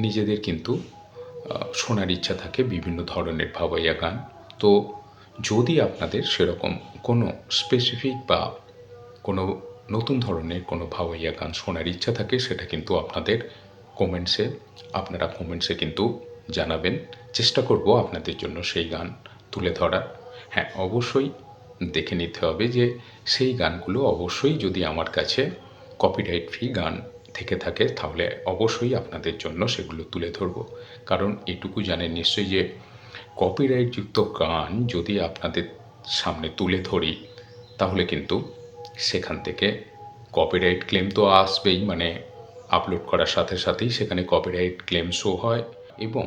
নিজেদের কিন্তু শোনার ইচ্ছা থাকে বিভিন্ন ধরনের ভাওয়াইয়া গান। তো যদি আপনাদের সেরকম কোনো স্পেসিফিক বা কোনো নতুন ধরনের কোনো ভাওয়াইয়া গান শোনার ইচ্ছা থাকে সেটা কিন্তু আপনারা কমেন্টসে কিন্তু জানাবেন। চেষ্টা করব আপনাদের জন্য সেই গান তুলে ধরার। হ্যাঁ, অবশ্যই দেখে নিতে হবে যে সেই গানগুলো অবশ্যই যদি আমার কাছে কপিরাইট ফ্রি গান থেকে থাকে তাহলে অবশ্যই আপনাদের জন্য সেগুলো তুলে ধরব। কারণ এটুকু জানেন নিশ্চয়ই যে কপিরাইটযুক্ত গান যদি আপনাদের সামনে তুলে ধরি তাহলে কিন্তু সেখান থেকে কপিরাইট ক্লেম তো আসবেই, মানে আপলোড করার সাথে সাথেই সেখানে কপিরাইট ক্লেম শো হয় এবং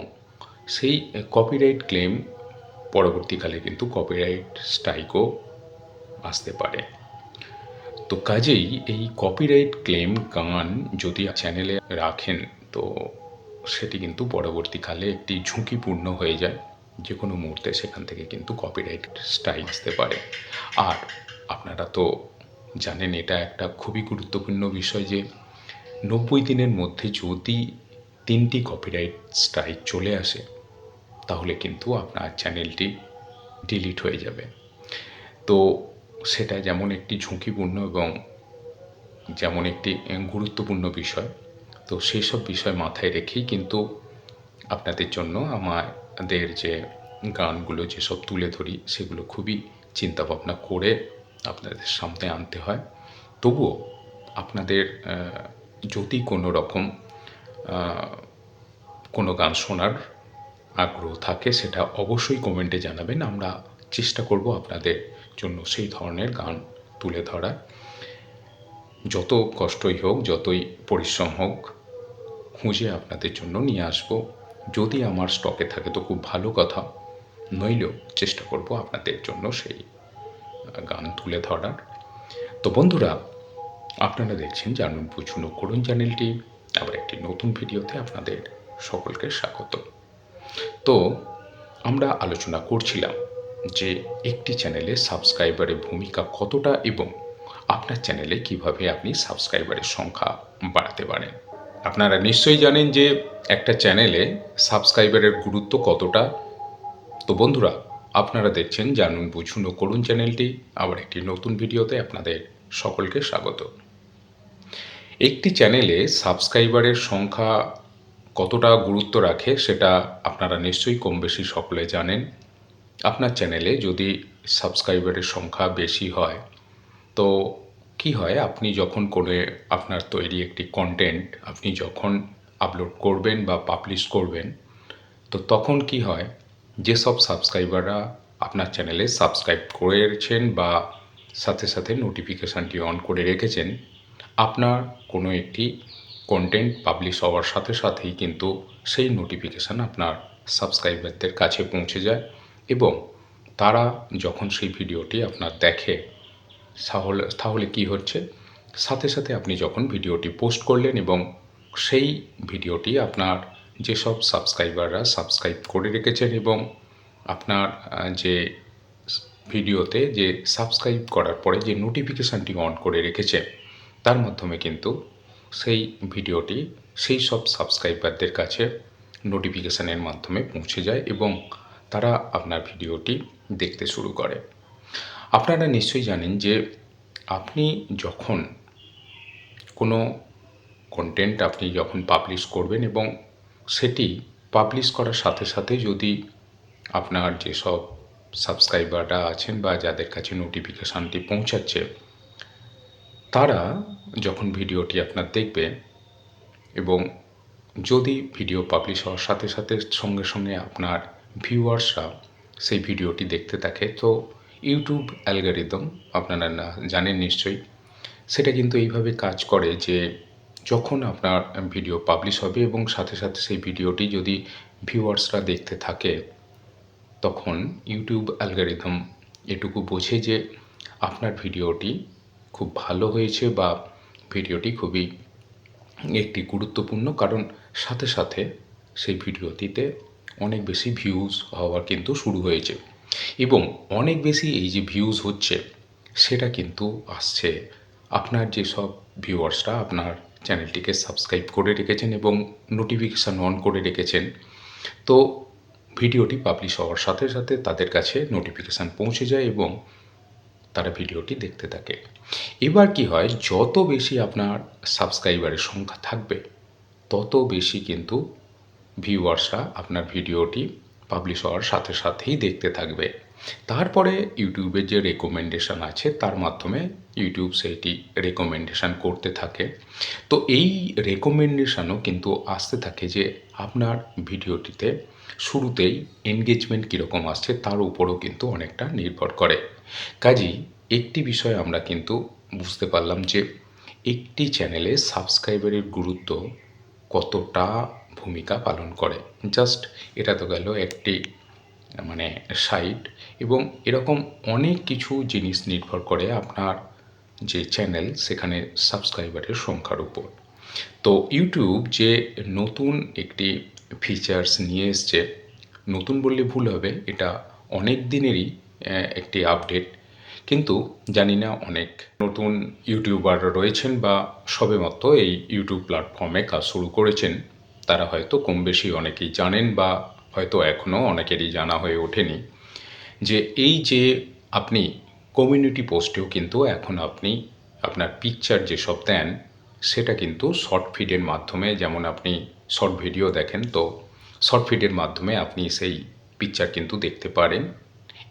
সেই কপিরাইট ক্লেম পরবর্তীকালে কিন্তু কপিরাইট স্ট্রাইকও আসতে পারে। তো কাজেই এই কপিরাইট ক্লেম গান যদি চ্যানেলে রাখেন তো সেটি কিন্তু পরবর্তীকালে একটি ঝুঁকিপূর্ণ হয়ে যায়। যে কোনো মুহূর্তে সেখান থেকে কিন্তু কপিরাইট স্ট্রাইক আসতে পারে। আর আপনারা তো জানেন এটা একটা খুবই গুরুত্বপূর্ণ বিষয় যে 90 দিনের মধ্যে যদি 3টি কপিরাইট স্ট্রাইক চলে আসে তাহলে কিন্তু আপনার চ্যানেলটি ডিলিট হয়ে যাবে। তো সেটা যেমন একটি ঝুঁকিপূর্ণ এবং যেমন একটি গুরুত্বপূর্ণ বিষয়। তো সেসব বিষয় মাথায় রেখেই কিন্তু আপনাদের জন্য আমাদের যে গানগুলো যেসব তুলে ধরি সেগুলো খুবই চিন্তাভাবনা করে আপনাদের সামনে আনতে হয়। তবুও আপনাদের যদি কোনো রকম কোনো গান শোনার আগ্রহ থাকে সেটা অবশ্যই কমেন্টে জানাবেন। আমরা চেষ্টা করব আপনাদের জন্য সেই ধরনের গান তুলে ধরার। যত কষ্টই হোক, যতই পরিশ্রম হোক, খুঁজে আপনাদের জন্য নিয়ে আসব। যদি আমার স্টকে থাকে তো খুব ভালো কথা, নইলেও চেষ্টা করব আপনাদের জন্য সেই গান তুলে ধরার। তো বন্ধুরা, আপনারা দেখছেন জানুন বুঝুন ও করুন চ্যানেলটি। আবার একটি নতুন ভিডিওতে আপনাদের সকলকে স্বাগত। তো আমরা আলোচনা করছিলাম যে একটি চ্যানেলে সাবস্ক্রাইবারের ভূমিকা কতটা এবং আপনার চ্যানেলে কিভাবে আপনি সাবস্ক্রাইবারের সংখ্যা বাড়াতে পারেন। আপনারা নিশ্চয়ই জানেন যে একটা চ্যানেলে সাবস্ক্রাইবারের গুরুত্ব কতটা। তো বন্ধুরা, আপনারা দেখছেন জানুন বুঝুন ও করুন চ্যানেলটি। আবার একটি নতুন ভিডিওতে আপনাদের সকলকে স্বাগত। একটি চ্যানেলে সাবস্ক্রাইবারের সংখ্যা কতটা গুরুত্ব রাখে সেটা আপনারা নিশ্চয়ই কম বেশি সকলে জানেন। আপনার চ্যানেলে যদি সাবস্ক্রাইবারের সংখ্যা বেশি হয় তো কি হয়, আপনি যখন করে আপনার তৈরি একটি কন্টেন্ট আপনি যখন আপলোড করবেন বা পাবলিশ করবেন তো তখন কি হয়, যেসব সাবস্ক্রাইবাররা আপনার চ্যানেলে সাবস্ক্রাইব করেছেন বা সাথে সাথে নোটিফিকেশানটি অন করে রেখেছেন, আপনার কোনো একটি কন্টেন্ট পাবলিশ হওয়ার সাথে সাথেই কিন্তু সেই নোটিফিকেশান আপনার সাবস্ক্রাইবারদের কাছে পৌঁছে যায় এবং তারা যখন সেই ভিডিওটি আপনার দেখে তাহলে কি হচ্ছে, সাথে সাথে আপনি যখন ভিডিওটি পোস্ট করলেন এবং সেই ভিডিওটি আপনার যেসব সাবস্ক্রাইবাররা সাবস্ক্রাইব করে রেখেছেন এবং আপনার যে ভিডিওতে যে সাবস্ক্রাইব করার পরে যে নোটিফিকেশানটি অন করে রেখেছে তার মাধ্যমে কিন্তু সেই ভিডিওটি সেই সব সাবস্ক্রাইবারদের কাছে নোটিফিকেশানের মাধ্যমে পৌঁছে যায় এবং তারা আপনার ভিডিওটি দেখতে শুরু করে। আপনারা নিশ্চয়ই জানেন যে আপনি যখন কোনো কন্টেন্ট আপনি যখন পাবলিশ করবেন এবং সেটি পাবলিশ করার সাথে সাথে যদি আপনার যেসব সাবস্ক্রাইবাররা আছেন বা যাদের কাছে নোটিফিকেশানটি পৌঁছাচ্ছে তারা যখন ভিডিওটি আপনার দেখবে এবং যদি ভিডিও পাবলিশ হওয়ার সাথে সাথে সঙ্গে সঙ্গে আপনার ভিউয়ার্সরা সেই ভিডিওটি দেখতে থাকে তো ইউটিউব অ্যালগরিদম আপনারা জানেন নিশ্চয়ই, সেটা কিন্তু এইভাবে কাজ করে যে যখন আপনার ভিডিও পাবলিশ হবে এবং সাথে সাথে সেই ভিডিওটি যদি ভিউয়ার্সরা দেখতে থাকে তখন ইউটিউব অ্যালগরিদম এটুকু বোঝে যে আপনার ভিডিওটি খুব ভালো হয়েছে বা ভিডিওটি খুবই একটি গুরুত্বপূর্ণ, কারণ সাথে সাথে সেই ভিডিওটিতে অনেক বেশি ভিউজ হওয়া কিন্তু শুরু হয়েছে এবং অনেক বেশি এই যে ভিউজ হচ্ছে সেটা কিন্তু আসছে আপনার যেসব ভিউয়ার্সরা আপনার চ্যানেলটিকে সাবস্ক্রাইব করে রেখেছেন এবং নোটিফিকেশান অন করে রেখেছেন। তো ভিডিওটি পাবলিশ হওয়ার সাথে সাথে তাদের কাছে নোটিফিকেশান পৌঁছে যায় এবং তারা ভিডিওটি দেখতে থাকে। এবার কি হয়, যত বেশি আপনার সাবস্ক্রাইবারের সংখ্যা থাকবে তত বেশি কিন্তু ভিউয়ার্সরা আপনার ভিডিওটি পাবলিশ হওয়ার সাথে সাথেই দেখতে থাকবে। তারপরে ইউটিউবের যে রেকমেন্ডেশন আছে তার মাধ্যমে ইউটিউব সেইটি রেকমেন্ডেশন করতে থাকে। তো এই রেকমেন্ডেশনও কিন্তু আসতে থাকে যে আপনার ভিডিওটিতে শুরুতেই এনগেজমেন্ট কীরকম আসছে তার উপরও কিন্তু অনেকটা নির্ভর করে। কাজেই একটি বিষয় আমরা কিন্তু বুঝতে পারলাম যে একটি চ্যানেলে সাবস্ক্রাইবারের গুরুত্ব কতটা ভূমিকা পালন করে। জাস্ট এটা তো গেল একটি মানে সাইট, এবং এরকম অনেক কিছু জিনিস নির্ভর করে আপনার যে চ্যানেল সেখানে সাবস্ক্রাইবারের সংখ্যার উপর। তো ইউটিউব যে নতুন একটি ফিচার্স নিয়ে এসছে, নতুন বললে ভুল হবে, এটা অনেক দিনেরই একটি আপডেট, কিন্তু জানি না অনেক নতুন ইউটিউবার রয়েছেন বা সবেমাত্র এই ইউটিউব প্ল্যাটফর্মে কাজ শুরু করেছেন, তারা হয়তো কম বেশি অনেকেই জানেন বা হয়তো এখনও অনেকেরই জানা হয়ে ওঠেনি যে এই যে আপনি কমিউনিটি পোস্টেও কিন্তু এখন আপনি আপনার পিকচার যেসব দেন সেটা কিন্তু শর্ট ফিডের মাধ্যমে, যেমন আপনি শর্ট ভিডিও দেখেন, তো শর্ট ফিডের মাধ্যমে আপনি সেই পিকচার কিন্তু দেখতে পারেন,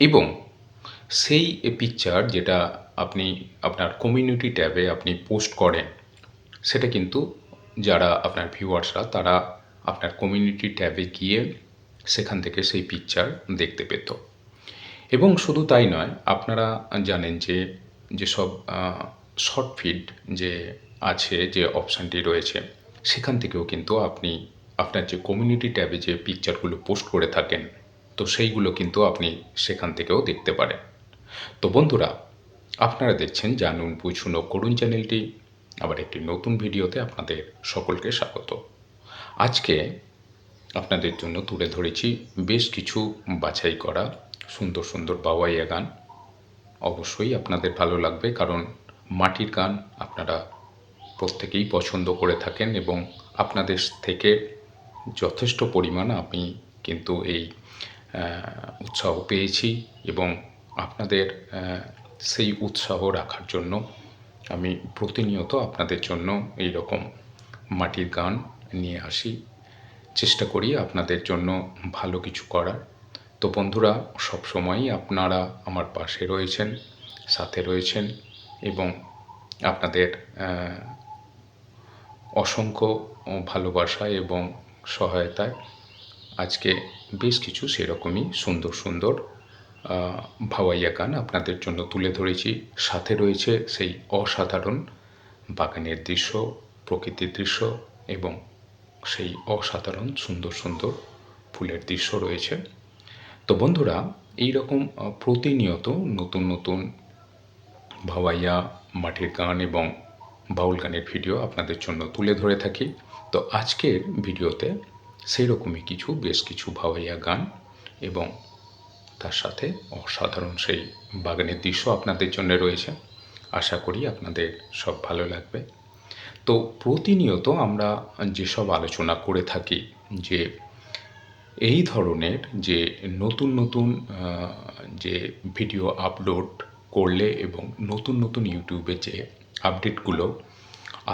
এবং সেই পিকচার যেটা আপনি আপনার কমিউনিটি ট্যাবে আপনি পোস্ট করেন সেটা কিন্তু যারা আপনার ভিউয়ার্সরা তারা আপনার কমিউনিটি ট্যাবে গিয়ে সেখান থেকে সেই পিকচার দেখতে পেত। এবং শুধু তাই নয়, আপনারা জানেন যে যেসব শর্ট ফিড যে আছে, যে অপশানটি রয়েছে, সেখান থেকেও কিন্তু আপনি আপনার যে কমিউনিটি ট্যাবে যে পিকচারগুলো পোস্ট করে থাকেন তো সেইগুলো কিন্তু আপনি সেখান থেকেও দেখতে পারেন। তো বন্ধুরা, আপনারা দেখছেন জানুন বুঝুন ও করুন চ্যানেলটি। আবার একটি নতুন ভিডিওতে আপনাদের সকলকে স্বাগত। আজকে আপনাদের জন্য তুলে ধরেছি বেশ কিছু বাছাই করা সুন্দর সুন্দর বাওয়াইয়া গান। অবশ্যই আপনাদের ভালো লাগবে, কারণ মাটির গান আপনারা প্রত্যেকেই পছন্দ করে থাকেন, এবং আপনাদের থেকে যথেষ্ট পরিমাণ আমি কিন্তু এই উৎসাহ পেয়েছি, এবং আপনাদের সেই উৎসাহ রাখার জন্য আমি প্রতিনিয়ত আপনাদের জন্য এই রকম মাটির গান নিয়ে আসি, চেষ্টা করি আপনাদের জন্য ভালো কিছু করার। তো বন্ধুরা, সবসময়ই আপনারা আমার পাশে রয়েছেন, সাথে রয়েছেন, এবং আপনাদের অসংখ্য ভালোবাসা এবং সহায়তায় আজকে বেশ কিছু সেরকমই সুন্দর সুন্দর ভাওয়াইয়া গান আপনাদের জন্য তুলে ধরেছি। সাথে রয়েছে সেই অসাধারণ বাগানের দৃশ্য, প্রকৃতির দৃশ্য, এবং সেই অসাধারণ সুন্দর সুন্দর ফুলের দৃশ্য রয়েছে। তো বন্ধুরা, এই রকম প্রতিনিয়ত নতুন নতুন ভাওয়াইয়া, মাটির গান এবং বাউল গানের ভিডিও আপনাদের জন্য তুলে ধরে থাকি। তো আজকের ভিডিওতে সেই রকমই বেশ কিছু ভাওয়াইয়া গান এবং তার সাথে অসাধারণ সেই বাগানের দৃশ্য আপনাদের জন্য রয়েছে। আশা করি আপনাদের সব ভালো লাগবে। তো প্রতিনিয়ত আমরা যেসব আলোচনা করে থাকি যে এই ধরনের যে নতুন নতুন যে ভিডিও আপলোড করলে এবং নতুন নতুন ইউটিউবে যে আপডেটগুলো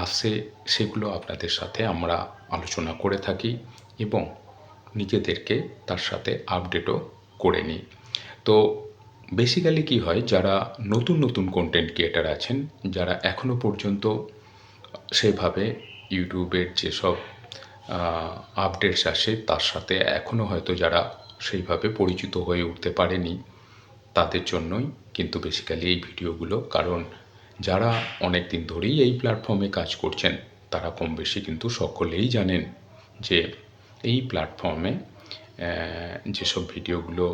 আসে সেগুলো আপনাদের সাথে আমরা আলোচনা করে থাকি, এবং নিজেদেরকে তার সাথে আপডেটও করে নিই। তো বেসিক্যালি কী হয়, যারা নতুন নতুন কন্টেন্ট ক্রিয়েটার আছেন, যারা এখনও পর্যন্ত সেভাবে ইউটিউবের যেসব আপডেটস আসে তার সাথে এখনও হয়তো যারা সেইভাবে পরিচিত হয়ে উঠতে পারেনি, তাদের জন্যই কিন্তু বেসিক্যালি এই ভিডিওগুলো। কারণ যারা অনেক দিন ধরেই এই প্ল্যাটফর্মে কাজ করছেন তারা কম বেশি কিন্তু সকলেই জানেন যে এই প্ল্যাটফর্মে যেসব ভিডিওগুলো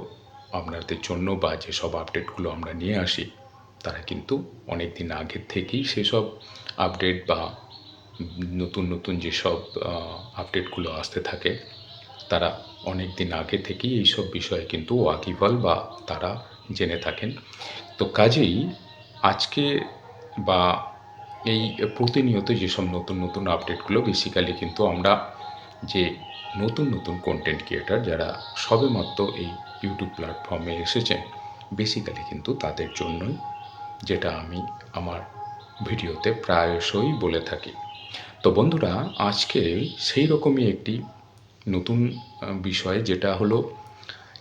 আপনাদের জন্য বা যেসব আপডেটগুলো আমরা নিয়ে আসি, তারা কিন্তু অনেক দিন আগের থেকেই সেসব আপডেট বা নতুন নতুন যেসব আপডেটগুলো আসতে থাকে তারা অনেক দিন আগে থেকেই এইসব বিষয়ে কিন্তু ওয়াকিবহাল বা তারা জেনে থাকেন। তো কাজেই আজকে বা এই প্রতিনিয়ত যেসব নতুন নতুন আপডেটগুলো বেসিক্যালি কিন্তু আমরা যে নতুন নতুন কন্টেন্ট ক্রিয়েটার যারা সবেমাত্র এই ইউটিউব প্ল্যাটফর্মে এসেছেন বেসিক্যালি কিন্তু তাদের জন্যই যেটা আমি আমার ভিডিওতে প্রায়শই বলে থাকি। তো বন্ধুরা, আজকে সেই রকমই একটি নতুন বিষয়, যেটা হলো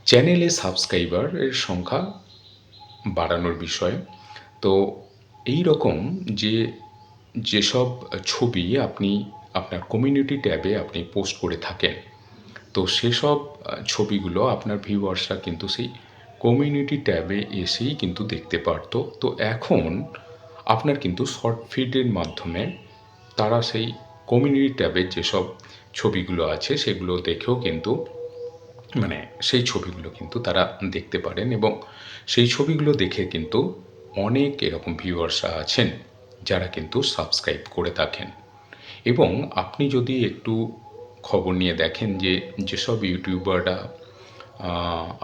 চ্যানেলে সাবস্ক্রাইবারের সংখ্যা বাড়ানোর বিষয়। তো এই রকম যে যেসব ছবি আপনি আপনার কমিউনিটি ট্যাবে আপনি পোস্ট করে থাকেন, তো সেসব ছবিগুলো আপনার ভিউয়ার্সরা কিন্তু সেই কমিউনিটি ট্যাবে এসেই কিন্তু দেখতে পারতো। তো এখন আপনার কিন্তু শর্ট ফিডের মাধ্যমে তারা সেই কমিউনিটি ট্যাবের যেসব ছবিগুলো আছে সেগুলো দেখেও কিন্তু মানে সেই ছবিগুলো কিন্তু তারা দেখতে পারেন, এবং সেই ছবিগুলো দেখে কিন্তু অনেক এরকম ভিউয়ার্সরা আছেন যারা কিন্তু সাবস্ক্রাইব করে থাকেন। এবং আপনি যদি একটু খবর নিয়ে দেখেন যে যেসব ইউটিউবাররা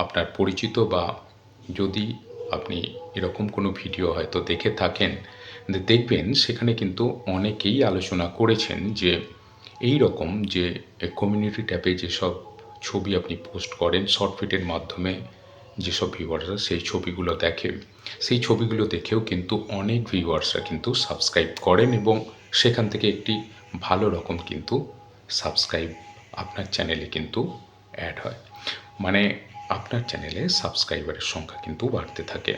আপনার পরিচিত, বা যদি আপনি এরকম কোনো ভিডিও হয়তো দেখে থাকেন, দেখবেন সেখানে কিন্তু অনেকেই আলোচনা করেছেন যে এই রকম যে কমিউনিটি ট্যাবে যেসব ছবি আপনি পোস্ট করেন শর্ট ফিটের মাধ্যমে, যেসব ভিউয়ার্সরা সেই ছবিগুলো দেখে, সেই ছবিগুলো দেখেও কিন্তু অনেক ভিউয়ার্সরা কিন্তু সাবস্ক্রাইব করেন, এবং সেখান থেকে একটি ভালো রকম কিন্তু সাবস্ক্রাইব আপনার চ্যানেলে কিন্তু অ্যাড হয়। মানে আপনার চ্যানেলে সাবস্ক্রাইবারের সংখ্যা কিন্তু বাড়তে থাকে।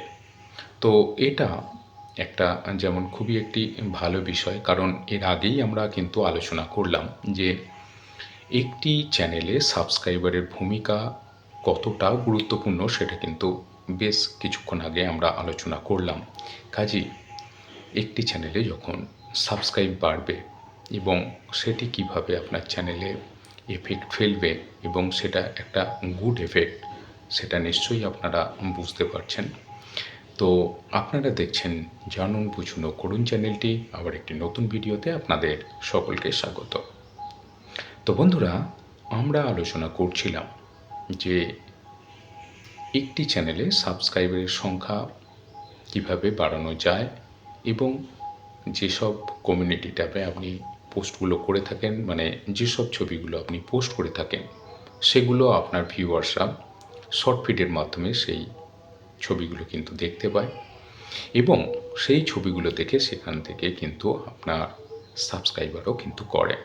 তো এটা একটা যেমন খুবই একটি ভালো বিষয়, কারণ এর আগেই আমরা কিন্তু আলোচনা করলাম যে একটি চ্যানেলে সাবস্ক্রাইবারের ভূমিকা কতটা গুরুত্বপূর্ণ, সেটা কিন্তু বেশ কিছুক্ষণ আগে আমরা আলোচনা করলাম। কাজেই একটি চ্যানেলে যখন সাবস্ক্রাইব বাড়বে এবং সেটি কিভাবে আপনার চ্যানেলে এফেক্ট ফেলবে, এবং সেটা একটা গুড এফেক্ট, সেটা নিশ্চয়ই আপনারা বুঝতে পারছেন। তো আপনারা দেখছেন জানুন বুঝুন ও করুন চ্যানেলটি, আবার একটি নতুন ভিডিওতে আপনাদের সকলকে স্বাগত। তো বন্ধুরা, আমরা আলোচনা করছিলাম যে একটি চ্যানেলে সাবস্ক্রাইবারের সংখ্যা কিভাবে বাড়ানো যায়, এবং যেসব কমিউনিটি ট্যাবে আপনি পোস্টগুলো করে থাকেন, মানে যেসব ছবিগুলো আপনি পোস্ট করে থাকেন, সেগুলো আপনার ভিউয়ার্সরা শর্ট ফিডের মাধ্যমে সেই ছবিগুলো কিন্তু দেখতে পায়, এবং সেই ছবিগুলো দেখে সেখান থেকে কিন্তু আপনার সাবস্ক্রাইবারও কিন্তু করে।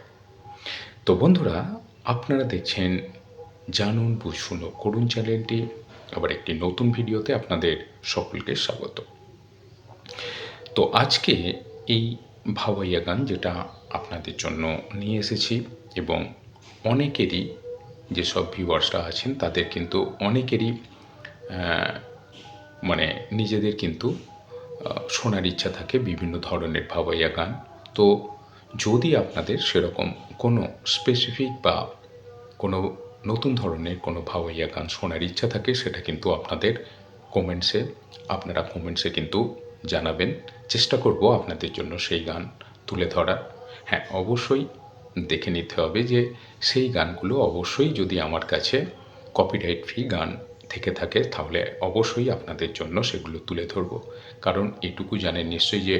তো বন্ধুরা, আপনারা দেখছেন জানুন বুঝুন ও করুন চ্যানেলটি, আবার একটি নতুন ভিডিওতে আপনাদের সকলকে স্বাগত। তো আজকে এই ভাওয়াইয়া গান যেটা আপনাদের জন্য নিয়ে এসেছি, এবং অনেকেরই যেসব ভিউয়ার্সরা আছেন তাদের কিন্তু অনেকেরই মানে নিজেদের কিন্তু শোনার ইচ্ছা থাকে বিভিন্ন ধরনের ভাওয়াইয়া গান। তো যদি আপনাদের সেরকম কোনো স্পেসিফিক বা কোনো নতুন ধরনের কোনো ভাওয়াইয়া গান শোনার ইচ্ছা থাকে, সেটা কিন্তু আপনারা কমেন্টসে কিন্তু জানাবেন। চেষ্টা করব আপনাদের জন্য সেই গান তুলে ধরার। হ্যাঁ, অবশ্যই দেখে নিতে হবে যে সেই গানগুলো অবশ্যই যদি আমার কাছে কপিরাইট ফ্রি গান থেকে থাকে, তাহলে অবশ্যই আপনাদের জন্য সেগুলো তুলে ধরব। কারণ এটুকু জানেন নিশ্চয়ই যে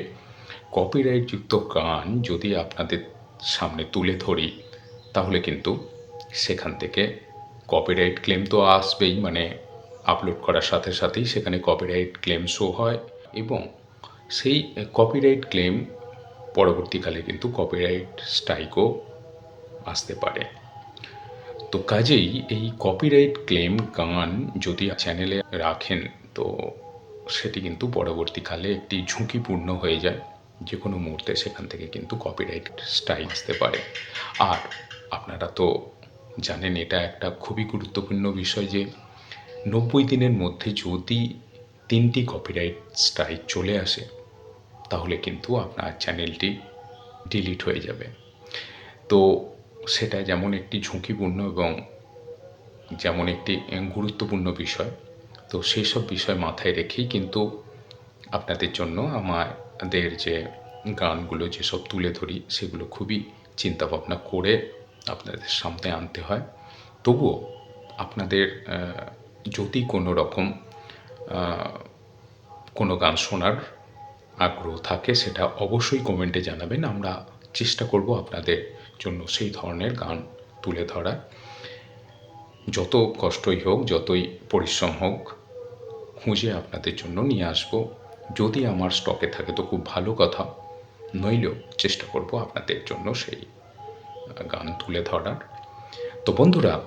কপিরাইটযুক্ত গান যদি আপনাদের সামনে তুলে ধরি, তাহলে কিন্তু সেখান থেকে কপিরাইট ক্লেম তো আসবেই, মানে আপলোড করার সাথে সাথেই সেখানে কপিরাইট ক্লেম শো হয়, এবং সেই কপিরাইট ক্লেম পরবর্তীকালে কিন্তু কপিরাইট স্ট্রাইকও আসতে পারে। তো কাজেই এই কপিরাইট ক্লেম গান যদি চ্যানেলে রাখেন, তো সেটি কিন্তু পরবর্তীকালে একটি ঝুঁকিপূর্ণ হয়ে যায়। যে কোনো মুহূর্তে সেখান থেকে কিন্তু কপিরাইট স্ট্রাইক আসতে পারে। আর আপনারা তো জানেন এটা একটা খুবই গুরুত্বপূর্ণ বিষয় যে 90 দিনের মধ্যে যদি 3টি কপিরাইট স্ট্রাইক চলে আসে, তাহলে কিন্তু আপনার চ্যানেলটি ডিলিট হয়ে যাবে। তো সেটা যেমন একটি ঝুঁকিপূর্ণ এবং যেমন একটি গুরুত্বপূর্ণ বিষয়। তো সেই সব বিষয় মাথায় রেখেই কিন্তু আপনাদের জন্য আমাদের যে গানগুলো যেসব তুলে ধরি, সেগুলো খুবই চিন্তাভাবনা করে আপনাদের সামনে আনতে হয়। তবুও আপনাদের যদি কোনো রকম কোনো গান শোনার আগ্রহ থাকে, সেটা অবশ্যই কমেন্টে জানাবেন। আমরা চেষ্টা করব আপনাদের জন্য সেই ধরনের গান তুলে ধরার। যত কষ্টই হোক, যতই পরিশ্রম হোক, খুঁজে আপনাদের জন্য নিয়ে আসব যদি আমার স্টকে থাকে তো খুব ভালো কথা, নইলেও চেষ্টা করব আপনাদের জন্য সেই গান তুলে ধরার। তো বন্ধুরা,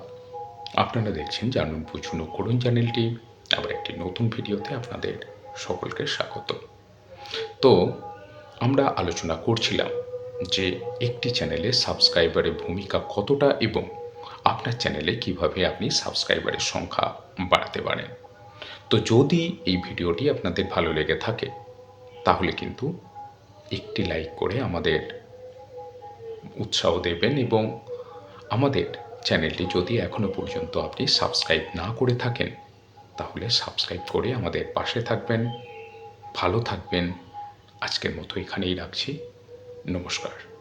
আপনারা দেখছেন জানুন বুঝুন ও করুন চ্যানেলটি। আবার একটি নতুন ভিডিওতে আপনাদের সকলকে স্বাগত। তো আমরা আলোচনা করছিলাম যে একটি চ্যানেলে সাবস্ক্রাইবারের ভূমিকা কতটা এবং আপনার চ্যানেলে কিভাবে আপনি সাবস্ক্রাইবারের সংখ্যা বাড়াতে পারেন। তো যদি এই ভিডিওটি আপনাদের ভালো লেগে থাকে তাহলে কিন্তু একটি লাইক করে আমাদের উৎসাহ দেবেন এবং আমাদের চ্যানেলটি যদি এখনও পর্যন্ত আপনি সাবস্ক্রাইব না করে থাকেন তাহলে সাবস্ক্রাইব করে আমাদের পাশে থাকবেন। ভালো থাকবেন। আজকের মতো এখানেই রাখছি। নমস্কার।